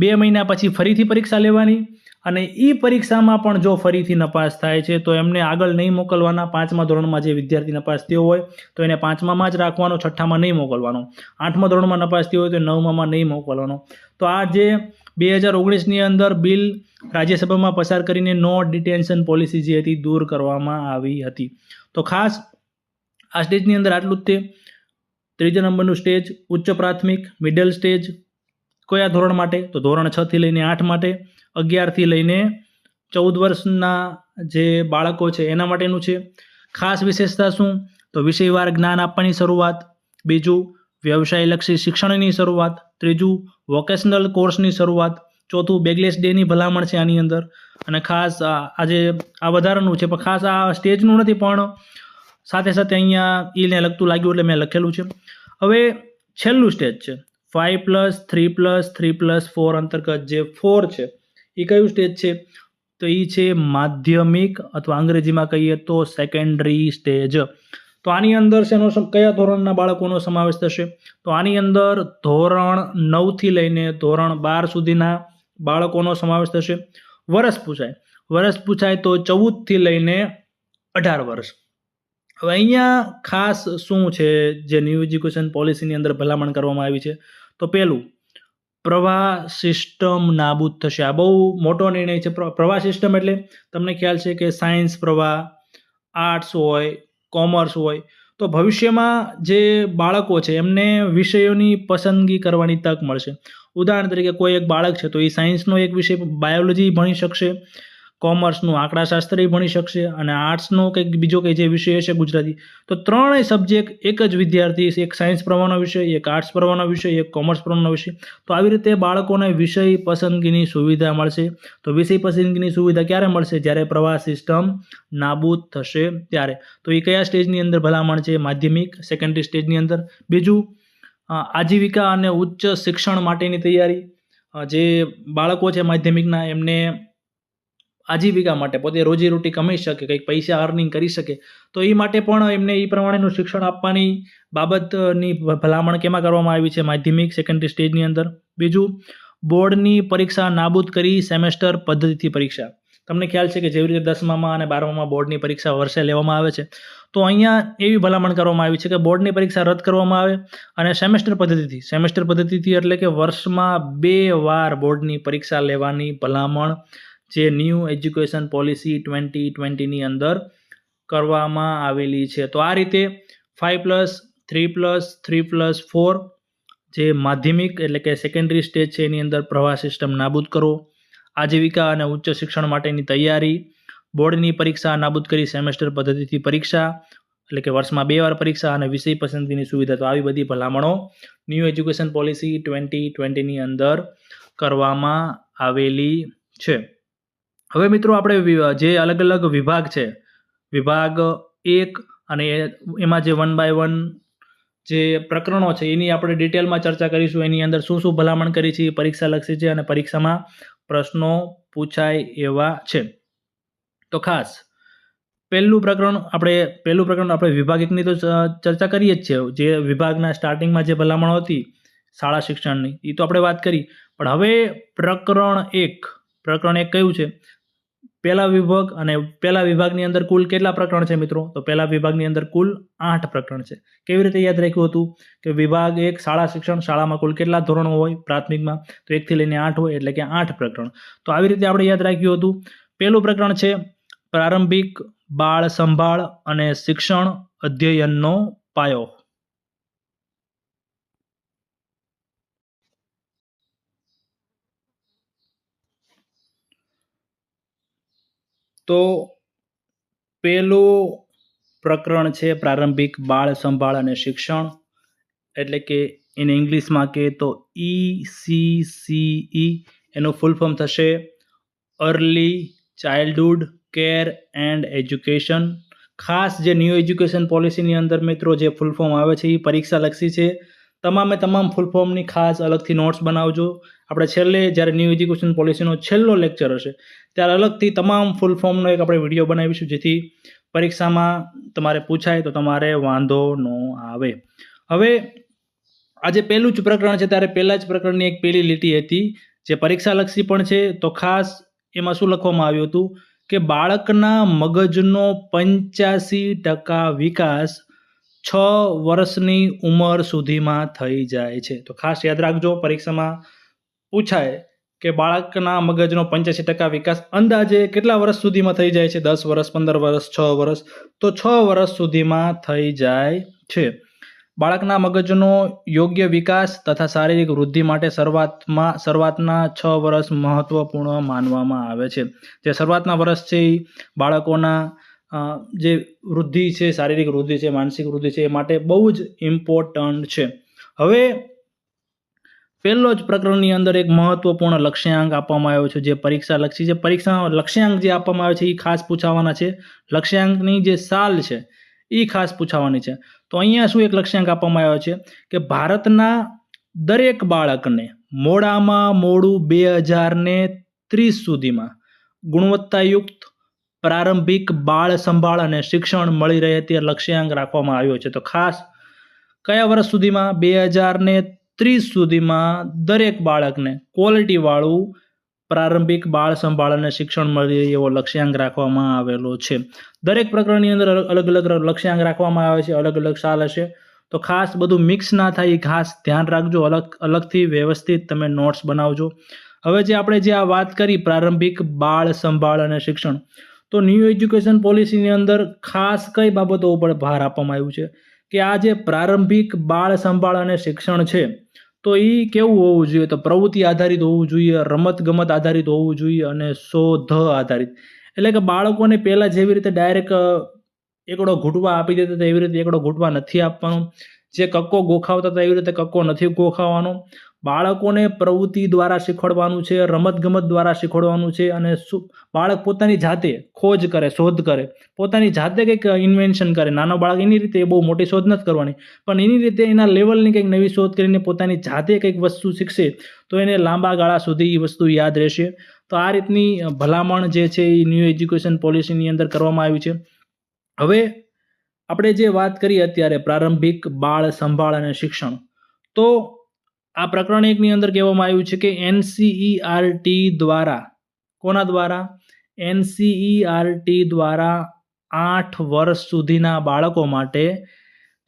2 મહિના પછી ફરીથી પરીક્ષા લેવાની અને એ પરીક્ષામાં પણ જો ફરીથી નપાસ થાય છે તો એમને આગળ નહીં મોકલવાના. 5મા ધોરણમાં જે વિદ્યાર્થી નપાસ થયો હોય તો એને 5મામાં જ રાખવાનો, 6ઠ્ઠામાં નહીં મોકલવાનો. 8મા ધોરણમાં નપાસ થયો હોય તો 9મામાં નહીં મોકલવાનો. તો આ જે 2019ની અંદર બિલ રાજ્યસભામાં પસાર કરીને નો ડિટેન્શન પોલિસી જે હતી દૂર કરવામાં આવી હતી. તો ખાસ આ સ્ટેજની અંદર આટલું જ તે. ત્રીજા નંબરનું સ્ટેજ ઉચ્ચ પ્રાથમિક મિડલ સ્ટેજ કયા ધોરણ માટે? તો ધોરણ 6 થી લઈને 8 માટે. 11 થી લઈને 14 વર્ષના જે બાળકો છે એના માટેનું છે. ખાસ વિશેષતા શું? તો વિષયવાર જ્ઞાન આપવાની શરૂઆત. બીજું, વ્યવસાયલક્ષી શિક્ષણની શરૂઆત. ત્રીજું, વોકેશનલ કોર્સની શરૂઆત. ચોથું બેગલેસ ડેની ભલામણ છે આની અંદર, અને ખાસ આજે આ વધારાનું છે, પણ ખાસ આ સ્ટેજનું નથી, પણ સાથે સાથે અહીંયા ઈને લગતું લાગ્યું એટલે મેં લખેલું છે. હવે છેલ્લું સ્ટેજ છે 5+3+3+4 અંતર્ગત જે 4 છે એ કયું સ્ટેજ છે? તો એ છે માધ્યમિક, અથવા અંગ્રેજીમાં કહીએ તો સેકન્ડરી સ્ટેજ. તો આની અંદર કયા ધોરણના બાળકોનો સમાવેશ થશે? તો આની અંદર ધોરણ 9 થી લઈને ધોરણ 12 સુધીના બાળકોનો સમાવેશ થશે. વર્ષ પૂછાય તો 14 થી લઈને 18 વર્ષ. હવે અહીંયા ખાસ શું છે જે ન્યૂ એજ્યુકેશન પોલિસીની અંદર ભલામણ કરવામાં આવી છે? તો પહેલું, પ્રવાહ સિસ્ટમ નાબૂદ થશે. આ બહુ મોટો નિર્ણય છે. પ્રવાહ સિસ્ટમ એટલે તમને ખ્યાલ છે કે સાયન્સ પ્રવાહ, આર્ટ્સ હોય, કોમર્સ હોય, તો ભવિષ્યમાં જે બાળકો છે એમને વિષયોની પસંદગી કરવાની તક મળશે. ઉદાહરણ તરીકે કોઈ એક બાળક છે તો એ સાયન્સનો એક વિષય બાયોલોજી ભણી શકશે, કોમર્સનું આંકડાશાસ્ત્ર ભણી શકશે, અને આર્ટ્સનો કંઈક બીજો કંઈ જે વિષય હશે ગુજરાતી, તો ત્રણેય સબ્જેક્ટ એક જ વિદ્યાર્થી, એક સાયન્સ પ્રવાહનો વિષય, એક આર્ટ્સ પ્રવાહનો વિષય, એક કોમર્સ પ્રવાહનો વિષય. તો આવી રીતે બાળકોને વિષય પસંદગીની સુવિધા મળશે. તો વિષય પસંદગીની સુવિધા ક્યારે મળશે? જ્યારે પ્રવાહ સિસ્ટમ નાબૂદ થશે ત્યારે. તો એ કયા સ્ટેજની અંદર ભલામણ છે? માધ્યમિક, સેકન્ડરી સ્ટેજની અંદર. બીજું, આજીવિકા અને ઉચ્ચ શિક્ષણ માટેની તૈયારી. જે બાળકો છે માધ્યમિકના, એમને આજીવિકા માટે પોતે રોજીરોટી કમાઈ શકે, કંઈક પૈસા અર્નિંગ કરી શકે, તો એ માટે પણ એમને એ પ્રમાણેનું શિક્ષણ આપવાની બાબતની ભલામણ કેમાં કરવામાં આવી છે? માધ્યમિક, સેકન્ડરી સ્ટેજની અંદર. બીજું, બોર્ડની પરીક્ષા નાબૂદ કરી સેમેસ્ટર પદ્ધતિથી પરીક્ષા. તમને ખ્યાલ છે કે જેવી રીતે 10મામાં અને 12મામાં બોર્ડની પરીક્ષા વર્ષે લેવામાં આવે છે, તો અહીંયા એવી ભલામણ કરવામાં આવી છે કે બોર્ડની પરીક્ષા રદ કરવામાં આવે અને સેમેસ્ટર પદ્ધતિથી એટલે કે વર્ષમાં 2 વાર બોર્ડની પરીક્ષા લેવાની ભલામણ જે ન્યૂ એજ્યુકેશન પોલિસી 2020ની અંદર કરવામાં આવેલી છે. તો આ રીતે 5+3+3+4 જે માધ્યમિક એટલે કે સેકન્ડરી સ્ટેજ છે એની અંદર પ્રવાહ સિસ્ટમ નાબૂદ કરો, આજીવિકા અને ઉચ્ચ શિક્ષણ માટેની તૈયારી, બોર્ડની પરીક્ષા નાબૂદ કરી સેમેસ્ટર પદ્ધતિથી પરીક્ષા એટલે કે વર્ષમાં 2 વાર પરીક્ષા, અને વિષય પસંદગીની સુવિધા. તો આવી બધી ભલામણો ન્યૂ એજ્યુકેશન પોલિસી 2020ની અંદર કરવામાં આવેલી છે. હવે મિત્રો આપણે જે અલગ અલગ વિભાગ છે, વિભાગ 1 અને એમાં જે 1 by 1 જે પ્રકરણો છે એની આપણે ડિટેલમાં ચર્ચા કરીશું. એની અંદર શું શું ભલામણ કરી છે, પરીક્ષાલક્ષી છે અને પરીક્ષામાં પ્રશ્નો પૂછાય એવા છે. તો ખાસ પહેલું પ્રકરણ આપણે વિભાગ 1ની તો ચર્ચા કરીએ જ છે. જે વિભાગના સ્ટાર્ટિંગમાં જે ભલામણો હતી શાળા શિક્ષણની, એ તો આપણે વાત કરી. પણ હવે પ્રકરણ 1 કયું છે? પહેલા વિભાગ, અને પહેલા વિભાગની અંદર કુલ કેટલા પ્રકરણ છે મિત્રો? તો પહેલા વિભાગની અંદર કુલ 8 પ્રકરણ છે. કેવી રીતે યાદ રાખ્યું હતું કે વિભાગ 1 શાળા શિક્ષણ, શાળામાં કુલ કેટલા ધોરણો હોય પ્રાથમિકમાં? તો 1 થી લઈને 8 હોય, એટલે કે 8 પ્રકરણ. તો આવી રીતે આપણે યાદ રાખ્યું હતું. પહેલું પ્રકરણ છે પ્રારંભિક બાળ સંભાળ અને શિક્ષણ અધ્યયનનો પાયો. તો પહેલું પ્રકરણ છે પ્રારંભિક બાળ સંભાળ અને શિક્ષણ, એટલે કે એને ઇંગ્લિશમાં કહે તો ECCE. એનું ફૂલ ફોર્મ થશે early childhood care and education. ખાસ જે ન્યૂ એજ્યુકેશન પોલિસીની અંદર મિત્રો જે ફૂલ ફોર્મ આવે છે એ પરીક્ષાલક્ષી છે. તમામ ફૂલ ફોર્મની ખાસ અલગથી નોટ્સ બનાવજો. આપણે છેલ્લે જ્યારે ન્યૂ એજ્યુકેશન પોલિસીનો છેલ્લો લેક્ચર હશે ત્યારે અલગથી તમામ ફૂલ ફોર્મનો એક આપણે વિડીયો બનાવીશું, જેથી પરીક્ષામાં તમારે પૂછાય તો તમારે વાંધો ન આવે. હવે આજે પહેલું જ પ્રકરણ છે ત્યારે પહેલા જ પ્રકરણની એક પહેલી લીટી હતી જે પરીક્ષાલક્ષી પણ છે. તો ખાસ એમાં શું લખવામાં આવ્યું હતું કે બાળકના મગજનો 85% વિકાસ 6 વર્ષની ઉંમર સુધીમાં થઈ જાય છે. તો ખાસ યાદ રાખજો, પરીક્ષામાં પૂછાય કે બાળકના મગજનો 85% વિકાસ અંદાજે કેટલા વર્ષ સુધીમાં થઈ જાય છે? 10 વર્ષ, 15 વર્ષ, 6 વર્ષ? તો 6 વર્ષ સુધીમાં થઈ જાય છે. બાળકના મગજનો યોગ્ય વિકાસ તથા શારીરિક વૃદ્ધિ માટે શરૂઆતના 6 વર્ષ મહત્વપૂર્ણ માનવામાં આવે છે. જે શરૂઆતના વર્ષ છે એ બાળકોના જે વૃદ્ધિ છે, શારીરિક વૃદ્ધિ છે, માનસિક વૃદ્ધિ છે, એ માટે બહુ જ ઇમ્પોર્ટન્ટ છે. હવે પહેલો જ પ્રકરણની અંદર એક મહત્વપૂર્ણ લક્ષ્યાંક આપવામાં આવ્યો છે જે પરીક્ષા લક્ષી છે. પરીક્ષા લક્ષ્યાંક જે આપવામાં આવે છે એ ખાસ પૂછાવાના છે. લક્ષ્યાંકની જે સાલ છે એ ખાસ પૂછાવાની છે. તો અહીંયા શું એક લક્ષ્યાંક આપવામાં આવ્યો છે કે ભારતના દરેક બાળકને મોડામાં મોડું 2030 સુધીમાં ગુણવત્તાયુક્ત પ્રારંભિક બાળ સંભાળ અને શિક્ષણ મળી રહે તે લક્ષ્યાંક રાખવામાં આવ્યો છે. તો ખાસ કયા વર્ષ સુધીમાં? 2030 સુધીમાં દરેક બાળકને ક્વોલિટીવાળું પ્રારંભિક બાળ સંભાળ અને શિક્ષણ મળી રહે એવો લક્ષ્યાંક રાખવામાં આવેલો છે. દરેક પ્રકરણની અંદર અલગ અલગ લક્ષ્યાંક રાખવામાં આવે છે, અલગ અલગ સાલ હશે. તો ખાસ બધું મિક્સ ના થાય એ ખાસ ધ્યાન રાખજો. અલગથી વ્યવસ્થિત તમે નોટ્સ બનાવજો. હવે આપણે જે આ વાત કરી પ્રારંભિક બાળ સંભાળ અને શિક્ષણ, તો ન્યૂ એજ્યુકેશન પોલિસીની અંદર ખાસ કઈ બાબતો ઉપર ભાર આપવામાં આવ્યું છે કે આ જે પ્રારંભિક બાળ સંભાળ અને શિક્ષણ છે તો એ કેવું હોવું જોઈએ? તો પ્રવૃત્તિ આધારિત હોવું જોઈએ, રમતગમત આધારિત હોવું જોઈએ અને શોધ આધારિત. એટલે કે બાળકોને પહેલાં જેવી રીતે ડાયરેક્ટ એકડો ઘૂંટવા આપી દેતા હતા એવી રીતે એકડો ઘૂંટવા નથી આપવાનો. જે કક્કો ગોખાવતા હતા એવી રીતે કક્કો નથી ગોખાવાનો. બાળકોને પ્રવૃત્તિ દ્વારા શીખવાડવાનું છે, રમતગમત દ્વારા શીખવાડવાનું છે અને બાળક પોતાની જાતે ખોજ કરે, શોધ કરે, પોતાની જાતે કંઈક ઇન્વેન્શન કરે. નાનો બાળક એની રીતે બહુ મોટી શોધ નથી કરવાની, પણ એની રીતે એના લેવલની કંઈક નવી શોધ કરીને પોતાની જાતે કંઈક વસ્તુ શીખશે તો એને લાંબા ગાળા સુધી એ વસ્તુ યાદ રહેશે. તો આ રીતની ભલામણ જે છે એ ન્યૂ એજ્યુકેશન પોલિસીની અંદર કરવામાં આવી છે. હવે આપણે જે વાત કરી અત્યારે પ્રારંભિક બાળ સંભાળ અને શિક્ષણ, તો આ પ્રકરણ 1 ની અંદર કહેવામાં આવ્યું છે કે એનસીઈઆરટી દ્વારા, કોના દ્વારા? એનસીઈઆરટી દ્વારા 8 વર્ષ સુધીના બાળકો માટે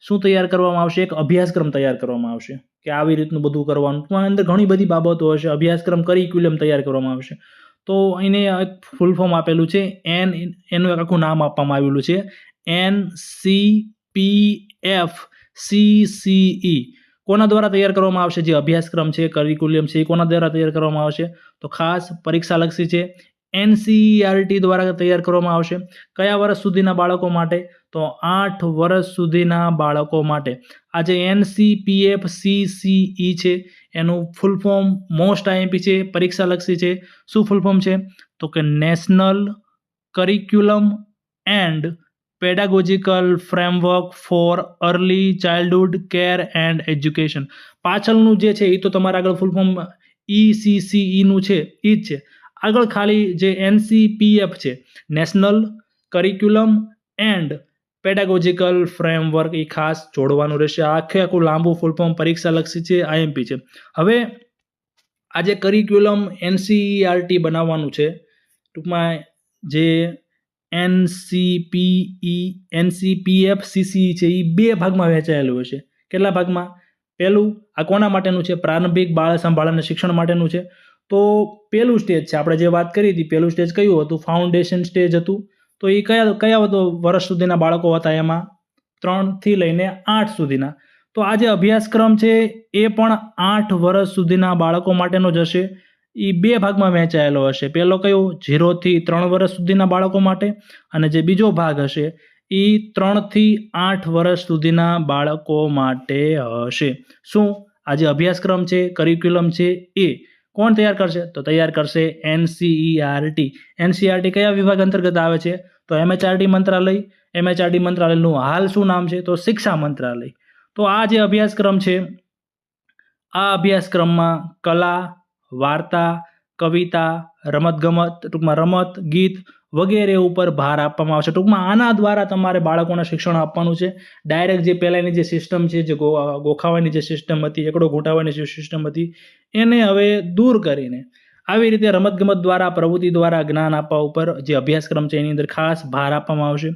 શું તૈયાર કરવામાં આવશે? એક અભ્યાસક્રમ તૈયાર કરવામાં આવશે કે આવી રીતનું બધું કરવાનું. તો આની અંદર ઘણી બધી બાબતો હશે. અભ્યાસક્રમ કરિક્યુલમ તૈયાર કરવામાં આવશે. તો એને એક ફૂલ ફોર્મ આપેલું છે, એનું એક આખું નામ આપવામાં આવેલું છે NCPFCCE. કોના દ્વારા તૈયાર કરવામાં આવશે? જે અભ્યાસક્રમ છે, કરિક્યુલમ છે, એ કોના દ્વારા તૈયાર કરવામાં આવશે? તો ખાસ પરીક્ષાલક્ષી છે, એનસીઈઆરટી દ્વારા તૈયાર કરવામાં આવશે. કયા વર્ષ સુધીના બાળકો માટે? તો 8 વર્ષ સુધીના બાળકો માટે. આ જે NCPFCCE છે એનું ફૂલ ફોર્મ મોસ્ટ આઈએમપી છે, પરીક્ષાલક્ષી છે. શું ફૂલ ફોર્મ છે? તો કે national curriculum and pedagogical framework for early childhood care and education. પાછળનું જે છે એ તો તમારા આગળ ફૂલ ફોર્મ ECCEનું છે એ જ છે. આગળ ખાલી જે NCPF છે, national curriculum and pedagogical framework, એ ખાસ જોડવાનું રહેશે. આખું લાંબુ ફૂલ ફોર્મ પરીક્ષાલક્ષી છે, આઈએમપી છે. હવે આ જે કરિક્યુલમ NCERT બનાવવાનું છે, ટૂંકમાં જે NCPFCCE છે એ 2 ભાગમાં વહેંચાયેલું હશે. કેટલા ભાગમાં? પહેલું આ કોના માટેનું છે? પ્રારંભિક બાળ સંભાળ અને શિક્ષણ માટેનું છે. તો પહેલું સ્ટેજ છે, આપણે જે વાત કરી હતી, પહેલું સ્ટેજ કયું હતું? ફાઉન્ડેશન સ્ટેજ હતું. તો એ કયા વર્ષ સુધીના બાળકો હતા? એમાં 3 થી લઈને 8 સુધીના. તો આ જે અભ્યાસક્રમ છે એ પણ 8 વર્ષ સુધીના બાળકો માટેનો જ હશે. એ 2 ભાગમાં વહેંચાયેલો હશે. પહેલો કયો? 0 થી 3 વર્ષ સુધીના બાળકો માટે, અને જે બીજો ભાગ હશે એ 3 થી 8 વર્ષ સુધીના બાળકો માટે હશે. શું? આ જે અભ્યાસક્રમ છે, કરિક્યુલમ છે, એ કોણ તૈયાર કરશે? તો તૈયાર કરશે NCERT. NCERT કયા વિભાગ અંતર્ગત આવે છે? તો MHRD મંત્રાલય. MHRD મંત્રાલયનું હાલ શું નામ છે? તો શિક્ષા મંત્રાલય. તો આ જે અભ્યાસક્રમ છે, આ અભ્યાસક્રમમાં કલા, વાર્તા, કવિતા, રમતગમત, ટૂંકમાં રમત, ગીત વગેરે ઉપર ભાર આપવામાં આવશે. ટૂંકમાં આના દ્વારા તમારે બાળકોને શિક્ષણ આપવાનું છે. ડાયરેક્ટ જે પહેલાંની જે સિસ્ટમ છે, જે ગોખાવાની જે સિસ્ટમ હતી, એકડો ઘૂંટાવાની જે સિસ્ટમ હતી, એને હવે દૂર કરીને આવી રીતે રમતગમત દ્વારા, પ્રવૃત્તિ દ્વારા જ્ઞાન આપવા ઉપર જે અભ્યાસક્રમ છે એની અંદર ખાસ ભાર આપવામાં આવશે.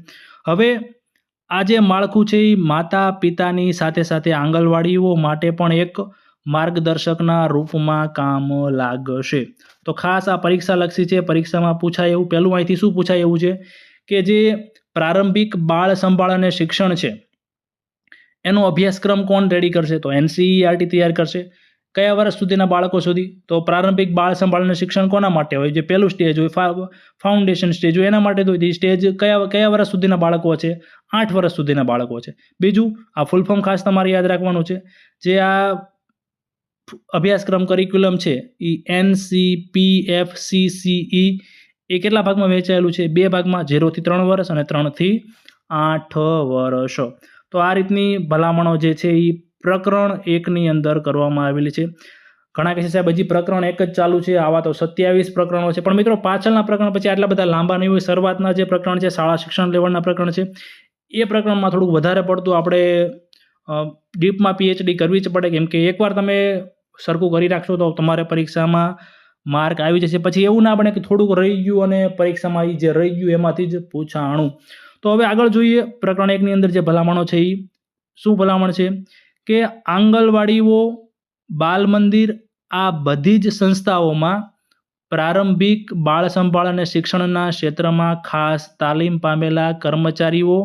હવે આ જે માળખું છે એ માતા પિતાની સાથે સાથે આંગણવાડીઓ માટે પણ એક માર્ગદર્શકના રૂપમાં કામ લાગશે. તો ખાસ આ પરીક્ષાલક્ષી છે. પરીક્ષામાં પૂછાય એવું, પહેલું અહીંથી શું પૂછાય એવું છે કે જે પ્રારંભિક બાળ સંભાળ અને શિક્ષણ છે એનો અભ્યાસક્રમ કોણ રેડી કરશે? તો NCERT તૈયાર કરશે. કયા વર્ષ સુધીના બાળકો સુધી? તો પ્રારંભિક બાળ સંભાળ અને શિક્ષણ કોના માટે હોય? જે પહેલું સ્ટેજ હોય, ફાઉન્ડેશન સ્ટેજ હોય, એના માટે તો સ્ટેજ કયા વર્ષ સુધીના બાળકો છે? 8 વર્ષ સુધીના બાળકો છે. બીજું, આ ફૂલ ફોર્મ ખાસ તમારે યાદ રાખવાનું છે. જે આ અભ્યાસક્રમ કરિક્યુલમ છે એ NCPFCCE એ કેટલા ભાગમાં વહેંચાયેલું છે? 2 ભાગમાં, 0 થી 3 વર્ષ અને 3 થી 8 વર્ષ. તો આ રીતની ભલામણો જે છે એ પ્રકરણ 1ની અંદર કરવામાં આવેલી છે. ઘણા કહે છે સાહેબ હજી પ્રકરણ 1 જ ચાલુ છે, આવા તો 27 પ્રકરણો છે. પણ મિત્રો પાછળના પ્રકરણ પછી આટલા બધા લાંબા નહીં હોય. શરૂઆતના જે પ્રકરણ છે, શાળા શિક્ષણ લેવલના પ્રકરણ છે, એ પ્રકરણમાં થોડુંક વધારે પડતું આપણે ડીપમાં PhD કરવી જ પડે, કેમ કે એકવાર તમે સરખું કરી રાખશો તો તમારે પરીક્ષામાં માર્ક આવી જશે. પછી એવું ના બને કે થોડુંક રહી ગયું અને પરીક્ષામાં એ જે રહી ગયું એમાંથી જ પૂછાણું. તો હવે આગળ જોઈએ. પ્રકરણ 1ની અંદર જે ભલામણો છે એ શું ભલામણ છે કે આંગણવાડીઓ, બાલ મંદિર આ બધી જ સંસ્થાઓમાં પ્રારંભિક બાળ સંભાળ અને શિક્ષણના ક્ષેત્રમાં ખાસ તાલીમ પામેલા કર્મચારીઓ,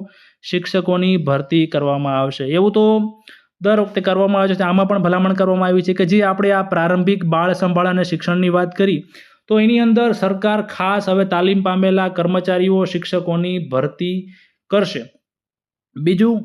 શિક્ષકોની ભરતી કરવામાં આવશે. એવું તો દર વખતે કરવામાં આવે છે. આમાં પણ ભલામણ કરવામાં આવી છે કે જે આપણે આ પ્રારંભિક બાળ સંભાળ અને શિક્ષણની વાત કરી તો એની અંદર સરકાર ખાસ હવે તાલીમ પામેલા કર્મચારીઓ, શિક્ષકોની ભરતી કરશે. બીજું,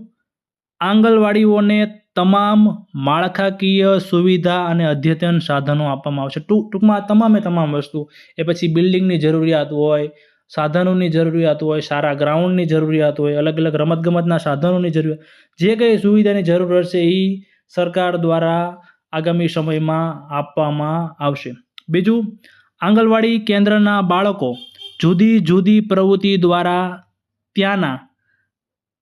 આંગણવાડીઓને તમામ માળખાકીય સુવિધા અને અદ્યતન સાધનો આપવામાં આવશે. ટૂંકમાં તમામ વસ્તુ, એ પછી બિલ્ડિંગની જરૂરિયાત હોય, સાધનોની જરૂરિયાત હોય, સારા ગ્રાઉન્ડની જરૂરિયાત હોય, અલગ અલગ રમતગમતના સાધનોની જરૂરિયાત, જે કંઈ સુવિધાની જરૂર હશે એ સરકાર દ્વારા આગામી સમયમાં આપવામાં આવશે. બીજું, આંગણવાડી કેન્દ્રના બાળકો જુદી જુદી પ્રવૃત્તિ દ્વારા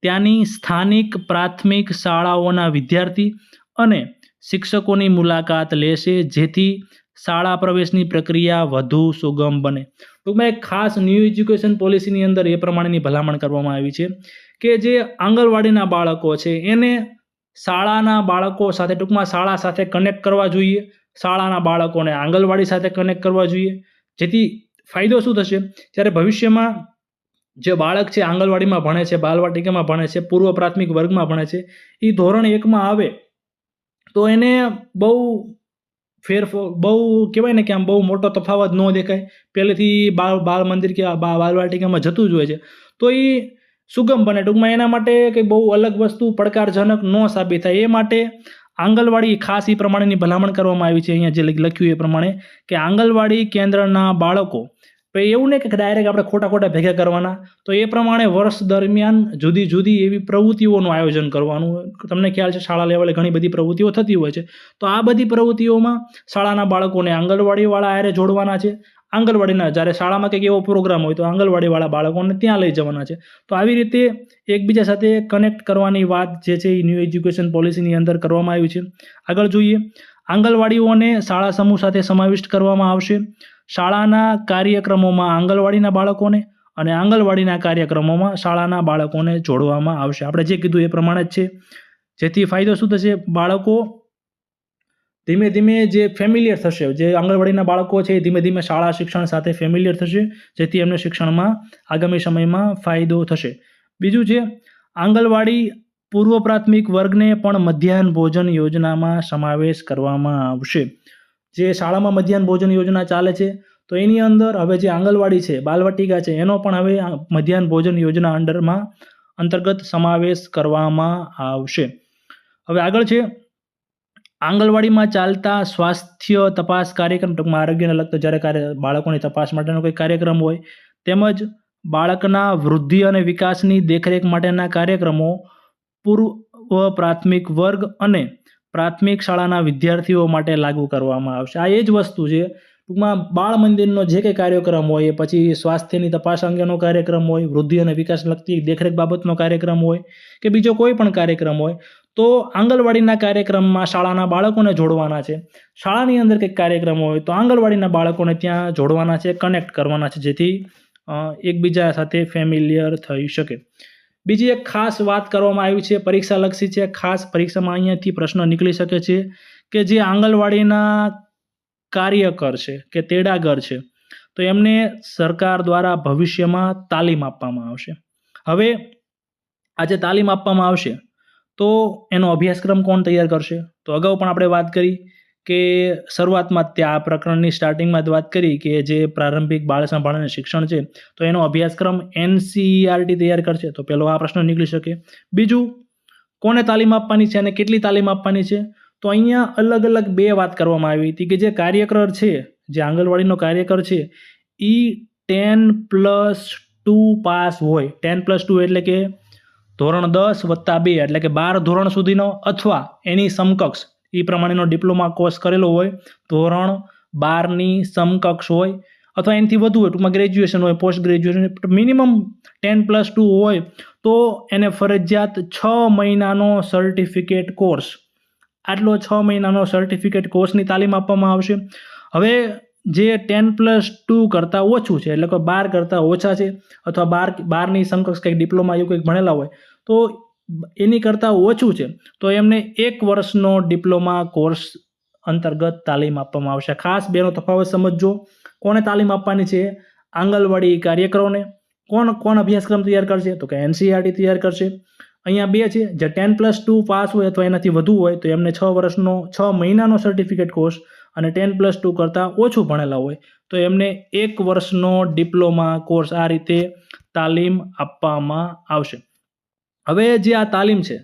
ત્યાંની સ્થાનિક પ્રાથમિક શાળાઓના વિદ્યાર્થી અને શિક્ષકોની મુલાકાત લેશે, જેથી શાળા પ્રવેશની પ્રક્રિયા વધુ સુગમ બને. ટૂંકમાં એક ખાસ ન્યૂ એજ્યુકેશન પોલિસીની અંદર એ પ્રમાણેની ભલામણ કરવામાં આવી છે કે જે આંગણવાડીના બાળકો છે એને શાળાના બાળકો સાથે, ટૂંકમાં શાળા સાથે કનેક્ટ કરવા જોઈએ, શાળાના બાળકોને આંગણવાડી સાથે કનેક્ટ કરવા જોઈએ. જેથી ફાયદો શું થશે? ત્યારે ભવિષ્યમાં જે બાળક છે આંગણવાડીમાં ભણે છે, બાલવાટિકામાં ભણે છે, પૂર્વ પ્રાથમિક વર્ગમાં ભણે છે, એ ધોરણ 1માં આવે તો એને બહુ કહેવાય ને કે આમ બહુ મોટો તફાવત ન દેખાય. પહેલેથી બાલ મંદિર કે બાલવાટિકામાં જતું જ હોય છે તો એ સુગમ બને. ટૂંકમાં એના માટે કંઈ બહુ અલગ વસ્તુ પડકારજનક ન સાબિત થાય એ માટે આંગણવાડી ખાસ એ પ્રમાણેની ભલામણ કરવામાં આવી છે. અહીંયા જે લખ્યું એ પ્રમાણે કે આંગણવાડી કેન્દ્રના બાળકો, એવું નહીં કે ડાયરેક્ટ આપણે ખોટા ભેગા કરવાના, તો એ પ્રમાણે વર્ષ દરમિયાન જુદી જુદી એવી પ્રવૃત્તિઓનું આયોજન કરવાનું. તમને ખ્યાલ છે શાળા લેવલે ઘણી બધી પ્રવૃત્તિઓ થતી હોય છે, તો આ બધી પ્રવૃત્તિઓમાં શાળાના બાળકોને આંગણવાડીવાળા હારે જોડવાના છે. આંગણવાડીના જ્યારે શાળામાં કંઈક એવો પ્રોગ્રામ હોય તો આંગણવાડીવાળા બાળકોને ત્યાં લઈ જવાના છે. તો આવી રીતે એકબીજા સાથે કનેક્ટ કરવાની વાત જે છે એ ન્યૂ એજ્યુકેશન પોલિસીની અંદર કરવામાં આવી છે. આગળ જોઈએ. આંગણવાડીઓને શાળા સમૂહ સાથે સમાવિષ્ટ કરવામાં આવશે. શાળાના કાર્યક્રમોમાં આંગણવાડીના બાળકોને અને આંગણવાડીના કાર્યક્રમોમાં શાળાના બાળકોને જોડવામાં આવશે. આપણે જે કીધું એ પ્રમાણે જ છે. જેથી ફાયદો શું થશે? બાળકો ધીમે ધીમે જે ફેમિલિયર થશે, જે આંગણવાડીના બાળકો છે એ ધીમે ધીમે શાળા શિક્ષણ સાથે ફેમિલિયર થશે, જેથી એમને શિક્ષણમાં આગામી સમયમાં ફાયદો થશે. બીજું છે, આંગણવાડી પૂર્વ પ્રાથમિક વર્ગને પણ મધ્યાહન ભોજન યોજનામાં સમાવેશ કરવામાં આવશે. જે શાળામાં મધ્યાહન ભોજન યોજના ચાલે છે તો એની અંદર હવે જે આંગણવાડી છે, બાલવાટિકા છે, એનો પણ હવે મધ્યાહન ભોજન યોજના અંતર્ગત સમાવેશ કરવામાં આવશે. હવે આગળ છે, આંગણવાડીમાં ચાલતા સ્વાસ્થ્ય તપાસ કાર્યક્રમ, ટૂંકમાં આરોગ્યને લગતો જ્યારે બાળકોની તપાસ માટેનો કોઈ કાર્યક્રમ હોય, તેમજ બાળકના વૃદ્ધિ અને વિકાસની દેખરેખ માટેના કાર્યક્રમો પૂર્વ પ્રાથમિક વર્ગ અને પ્રાથમિક શાળાના વિદ્યાર્થીઓ માટે લાગુ કરવામાં આવશે. આ એ જ વસ્તુ છે. ટૂંકમાં બાળ મંદિરનો જે કંઈ કાર્યક્રમ હોય, પછી સ્વાસ્થ્યની તપાસ અંગેનો કાર્યક્રમ હોય, વૃદ્ધિ અને વિકાસ લગતી દેખરેખ બાબતનો કાર્યક્રમ હોય કે બીજો કોઈ પણ કાર્યક્રમ હોય, તો આંગણવાડીના કાર્યક્રમમાં શાળાના બાળકોને જોડવાના છે. શાળાની અંદર કંઈક કાર્યક્રમ હોય તો આંગણવાડીના બાળકોને ત્યાં જોડવાના છે, કનેક્ટ કરવાના છે, જેથી એકબીજા સાથે ફેમિલિયર થઈ શકે. બીજી એક ખાસ વાત કરવામાં આવી છે, પરીક્ષાલક્ષી છે. ખાસ પરીક્ષામાં અહીંયાથી પ્રશ્ન નીકળી શકે છે કે જે આંગણવાડીના કાર્યકર છે કે તેડાગર છે તો એમને સરકાર દ્વારા ભવિષ્યમાં તાલીમ આપવામાં આવશે. હવે આ જે તાલીમ આપવામાં આવશે તો એનો અભ્યાસક્રમ કોણ તૈયાર કરશે? તો અગાઉ પણ આપણે વાત કરી કે શરૂઆતમાં ત્યાં પ્રકરણની સ્ટાર્ટિંગમાં જ વાત કરી કે જે પ્રારંભિક બાળ સંભાળ અને શિક્ષણ છે તો એનો અભ્યાસક્રમ NCERT તૈયાર કરશે. તો પહેલો આ પ્રશ્ન નીકળી શકે. બીજું, કોને તાલીમ આપવાની છે અને કેટલી તાલીમ આપવાની છે? તો અહીંયા અલગ અલગ બે વાત કરવામાં આવી હતી કે જે કાર્યકર છે, જે આંગણવાડીનો કાર્યકર છે, એ 10+2 પાસ હોય. 10+2 એટલે કે ધોરણ 10 + 2 એટલે કે 12 ધોરણ સુધીનો, અથવા એની સમકક્ષ એ પ્રમાણેનો ડિપ્લોમા કોર્સ કરેલો હોય, ધોરણ 12ની સમકક્ષ હોય, અથવા એનાથી વધુ હોય, ટૂંકમાં ગ્રેજ્યુએશન હોય, પોસ્ટ ગ્રેજ્યુએશન, મિનિમમ 10+2 હોય તો એને ફરજિયાત 6 મહિનાનો સર્ટિફિકેટ કોર્સ, આટલો 6 મહિનાનો સર્ટિફિકેટ કોર્સની તાલીમ આપવામાં આવશે. હવે જે 10+2 કરતાં ઓછું છે, એટલે કે 12 કરતાં ઓછા છે, અથવા 12ની સમકક્ષ કંઈક ડિપ્લોમા એવું કંઈક ભણેલા હોય તો એની કરતાં ઓછું છે, તો એમને 1 વર્ષનો ડિપ્લોમા કોર્સ અંતર્ગત તાલીમ આપવામાં આવશે. ખાસ બેનો તફાવત સમજજો. કોને તાલીમ આપવાની છે? આંગણવાડી કાર્યકરોને. કોણ અભ્યાસક્રમ તૈયાર કરશે? તો કે NCERT તૈયાર કરશે. અહીંયા બે છે, જે 10+2 પાસ હોય અથવા એનાથી વધુ હોય તો એમને 6 મહિનાનો સર્ટિફિકેટ કોર્સ, અને 10+2 કરતાં ઓછું ભણેલા હોય તો એમને 1 વર્ષનો ડિપ્લોમા કોર્સ આ રીતે તાલીમ આપવામાં આવશે. હવે જે આ તાલીમ છે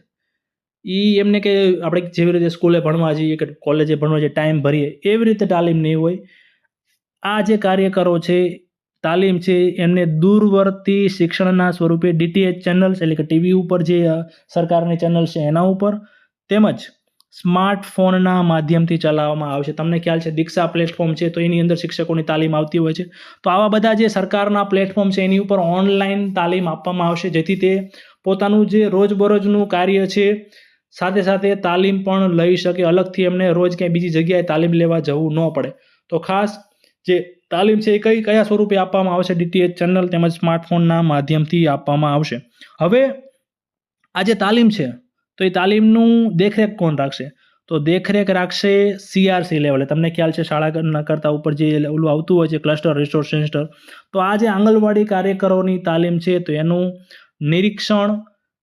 એ એમને કે આપણે જેવી રીતે સ્કૂલે ભણવા જઈએ કે કોલેજે ભણવા જઈએ ટાઈમ ભરીએ એવી રીતે તાલીમ નહીં હોય. આ જે કાર્યકરો છે, તાલીમ છે, એમને દૂરવર્તી શિક્ષણના સ્વરૂપે DTH ચેનલ્સ એટલે કે ટીવી ઉપર જે સરકારની ચેનલ છે એના ઉપર, તેમજ સ્માર્ટફોનના માધ્યમથી ચલાવવામાં આવશે. તમને ખ્યાલ છે દીક્ષા પ્લેટફોર્મ છે તો એની અંદર શિક્ષકોની તાલીમ આવતી હોય છે. તો આવા બધા જે સરકારના પ્લેટફોર્મ છે એની ઉપર ઓનલાઈન તાલીમ આપવામાં આવશે, જેથી તે પોતાનું જે રોજબરોજનું કાર્ય છે સાથે સાથે તાલીમ પણ લઈ શકે. અલગથી એમને રોજ ક્યાંય બીજી જગ્યાએ તાલીમ લેવા જવું ન પડે. તો ખાસ જે તાલીમ છે એ કયા સ્વરૂપે આપવામાં આવશે? DTH ચેનલ તેમજ સ્માર્ટફોનના માધ્યમથી આપવામાં આવશે. હવે આ જે તાલીમ છે તો એ તાલીમનું દેખરેખ કોણ રાખશે? તો દેખરેખ રાખશે CRC લેવલે. તમને ખ્યાલ છે શાળા કરતાં ઉપર જે ઓલું આવતું હોય છે ક્લસ્ટર રિસોર્સ સેન્ટર, તો આ જે આંગણવાડી કાર્યકરોની તાલીમ છે તો એનું નિરીક્ષણ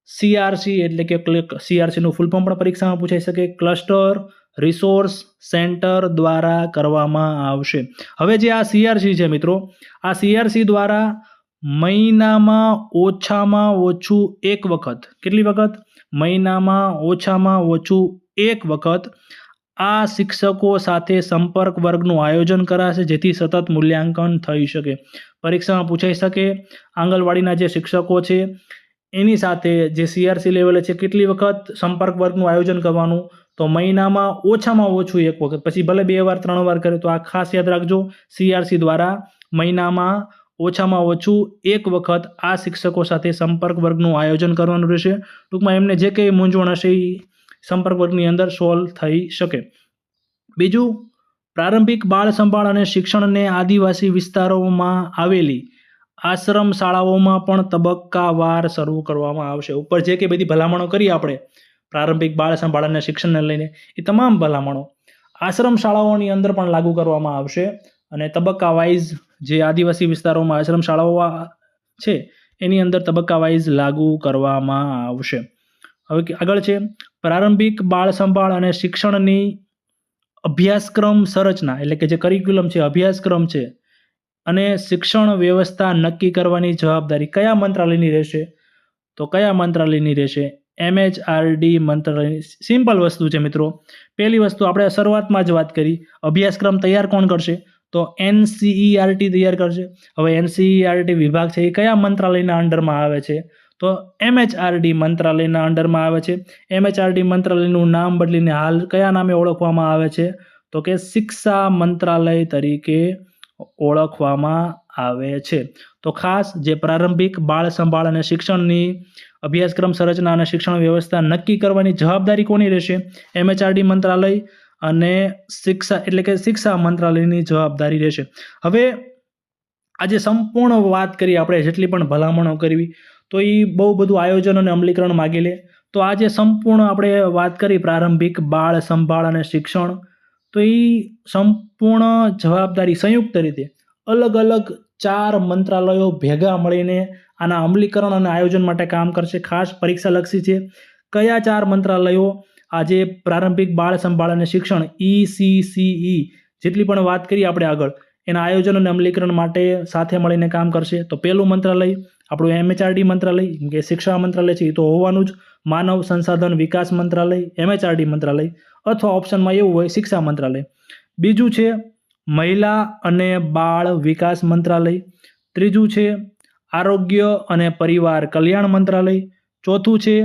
CRC એટલે કે CRCનું ફૂલ ફોર્મ પણ પરીક્ષામાં પૂછાઈ શકે, ક્લસ્ટર રિસોર્સ સેન્ટર દ્વારા કરવામાં આવશે. હવે જે આ CRC છે મિત્રો, આ CRC દ્વારા મહિનામાં ઓછામાં ઓછું 1 વખત, કેટલી વખત? મહિનામાં ઓછામાં ઓછું 1 વખત આ શિક્ષકો સાથે સંપર્ક વર્ગનું આયોજન કરાશે, જેથી સતત મૂલ્યાંકન થઈ શકે. પરીક્ષામાં પૂછાઈ શકે આંગણવાડીના જે શિક્ષકો છે એની સાથે જે CRC લેવલે છે કેટલી વખત સંપર્ક વર્ગનું આયોજન કરવાનું? તો મહિનામાં ઓછામાં ઓછું 1 વખત, પછી ભલે 2 વાર 3 વાર કરે તો આ ખાસ યાદ રાખજો. CRC દ્વારા મહિનામાં ઓછામાં ઓછું 1 વખત આ શિક્ષકો સાથે સંપર્ક વર્ગનું આયોજન કરવાનું રહેશે. ટૂંકમાં એમને જે કંઈ મૂંઝવણ હશે એ સંપર્ક વર્ગની અંદર સોલ્વ થઈ શકે. બીજું, પ્રારંભિક બાળ સંભાળ અને શિક્ષણને આદિવાસી વિસ્તારોમાં આવેલી આશ્રમ શાળાઓમાં પણ તબક્કાવાર શરૂ કરવામાં આવશે. ઉપર જે કંઈ બધી ભલામણો કરી આપણે પ્રારંભિક બાળ સંભાળ અને શિક્ષણને લઈને, એ તમામ ભલામણો આશ્રમ શાળાઓની અંદર પણ લાગુ કરવામાં આવશે, અને તબક્કા વાઇઝ જે આદિવાસી વિસ્તારોમાં આશ્રમ શાળાઓ છે એની અંદર તબક્કા વાઇઝ લાગુ કરવામાં આવશે. હવે આગળ છે પ્રારંભિક બાળ સંભાળ અને શિક્ષણની અભ્યાસક્રમ સંરચના, એટલે કે જે કરિક્યુલમ છે, અભ્યાસક્રમ છે, અને શિક્ષણ વ્યવસ્થા નક્કી કરવાની જવાબદારી કયા મંત્રાલયની રહેશે? તો કયા મંત્રાલયની રહેશે? MHRD મંત્રાલયની. સિમ્પલ વસ્તુ છે મિત્રો. પહેલી વસ્તુ આપણે શરૂઆતમાં જ વાત કરી, અભ્યાસક્રમ તૈયાર કોણ કરશે? તો NCERT તૈયાર કરશે. હવે NCERT વિભાગ છે એ કયા મંત્રાલયના અંડરમાં આવે છે? તો MHRD મંત્રાલયના અંડરમાં આવે છે. MHRD મંત્રાલયનું નામ બદલીને હાલ કયા નામે ઓળખવામાં આવે છે? તો કે શિક્ષા મંત્રાલય તરીકે ઓળખવામાં આવે છે. તો ખાસ જે પ્રારંભિક બાળ સંભાળ અને શિક્ષણની અભ્યાસક્રમ સંરચના અને શિક્ષણ વ્યવસ્થા નક્કી કરવાની જવાબદારી કોની રહેશે? MHRD મંત્રાલય અને શિક્ષા મંત્રાલયની જવાબદારી રહેશે. હવે આજે સંપૂર્ણ વાત કરી આપણે, જેટલી પણ ભલામણો કરવી તો એ બહુ બધું આયોજન અને અમલીકરણ માગી લે. તો આજે સંપૂર્ણ આપણે વાત કરી પ્રારંભિક બાળ સંભાળ અને શિક્ષણ, તો એ સંપૂર્ણ જવાબદારી સંયુક્ત રીતે અલગ અલગ 4 મંત્રાલયો ભેગા મળીને આના અમલીકરણ અને આયોજન માટે કામ કરશે. ખાસ પરીક્ષાલક્ષી છે. કયા 4 મંત્રાલયો? આજે પ્રારંભિક બાળ સંભાળ અને શિક્ષણ ECCE જેટલી પણ વાત કરી આપણે આગળ, એના આયોજન અને અમલીકરણ માટે સાથે મળીને કામ કરશે. તો પહેલું મંત્રાલય આપણું MHRD મંત્રાલય, કે શિક્ષા મંત્રાલય છે એ તો હોવાનું જ, માનવ સંસાધન વિકાસ મંત્રાલય MHRD મંત્રાલય, અથવા ઓપ્શનમાં એવું હોય શિક્ષા મંત્રાલય. બીજું છે મહિલા અને બાળ વિકાસ મંત્રાલય. ત્રીજું છે આરોગ્ય અને પરિવાર કલ્યાણ મંત્રાલય. ચોથું છે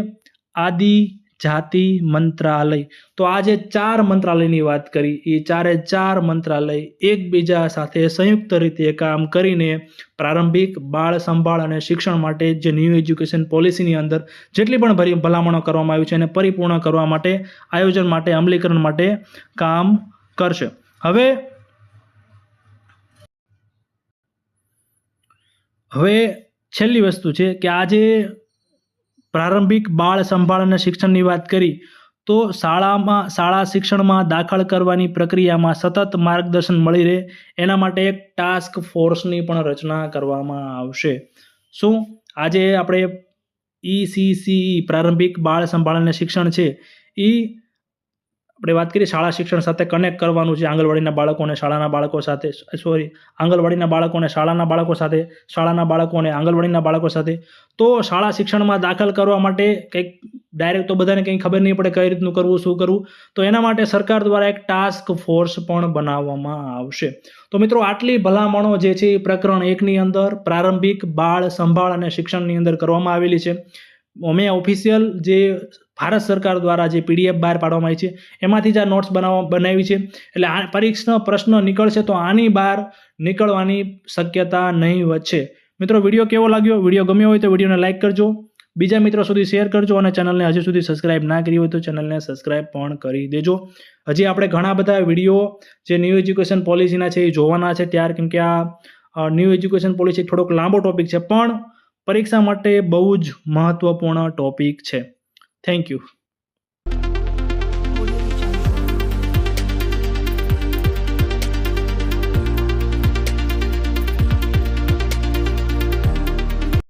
આદિજાતિ મંત્રાલય. તો આ જે 4 મંત્રાલયની વાત કરી એ 4 મંત્રાલય એકબીજા સાથે સંયુક્ત રીતે કામ કરીને પ્રારંભિક બાળ સંભાળ અને શિક્ષણ માટે જે ન્યૂ એજ્યુકેશન પોલિસીની અંદર જેટલી પણ ભલામણો કરવામાં આવી છે એને પરિપૂર્ણ કરવા માટે, આયોજન માટે, અમલીકરણ માટે કામ કરશે. હવે છેલ્લી વસ્તુ છે કે આ જે પ્રારંભિક બાળ સંભાળ અને શિક્ષણની વાત કરી, તો શાળા શિક્ષણમાં દાખલ કરવાની પ્રક્રિયામાં સતત માર્ગદર્શન મળી રહે એના માટે એક ટાસ્ક ફોર્સની પણ રચના કરવામાં આવશે. શું આજે આપણે ECCE પ્રારંભિક બાળ સંભાળ અને શિક્ષણ છે એ આપણે વાત કરીએ શાળા શિક્ષણ સાથે કનેક્ટ કરવાનું છે, આંગણવાડીના બાળકોને શાળાના બાળકો સાથે, આંગણવાડીના બાળકોને શાળાના બાળકો સાથે, શાળાના બાળકોને આંગણવાડીના બાળકો સાથે. તો શાળા શિક્ષણમાં દાખલ કરવા માટે કંઈક ડાયરેક્ટ તો બધાને કંઈ ખબર નહીં પડે કઈ રીતનું કરવું, શું કરવું. તો એના માટે સરકાર દ્વારા એક ટાસ્ક ફોર્સ પણ બનાવવામાં આવશે. તો મિત્રો આટલી ભલામણો જે છે એ પ્રકરણ 1ની અંદર પ્રારંભિક બાળ સંભાળ અને શિક્ષણની અંદર કરવામાં આવેલી છે. અમે ઓફિશિયલ જે ભારત સરકાર દ્વારા જે PDF બહાર પાડવામાં આવી છે એમાંથી જ આ નોટ્સ બનાવી છે. એટલે આ પરીક્ષાનો પ્રશ્ન નીકળશે તો આની બહાર નીકળવાની શક્યતા નહીવત છે. મિત્રો વિડીયો કેવો લાગ્યો? વિડીયો ગમ્યો હોય તો વિડીયોને લાઇક કરજો, બીજા મિત્રો સુધી શેર કરજો અને ચેનલને હજી સુધી સબસ્ક્રાઇબ ના કરી હોય તો ચેનલને સબસ્ક્રાઇબ પણ કરી દેજો. હજી આપણે ઘણા બધા વિડીયો જે ન્યૂ એજ્યુકેશન પોલિસીના છે એ જોવાના છે કેમ કે આ ન્યૂ એજ્યુકેશન પોલિસી થોડોક લાંબો ટોપિક છે પણ પરીક્ષા માટે બહુ જ મહત્વપૂર્ણ ટોપિક છે. Thank you.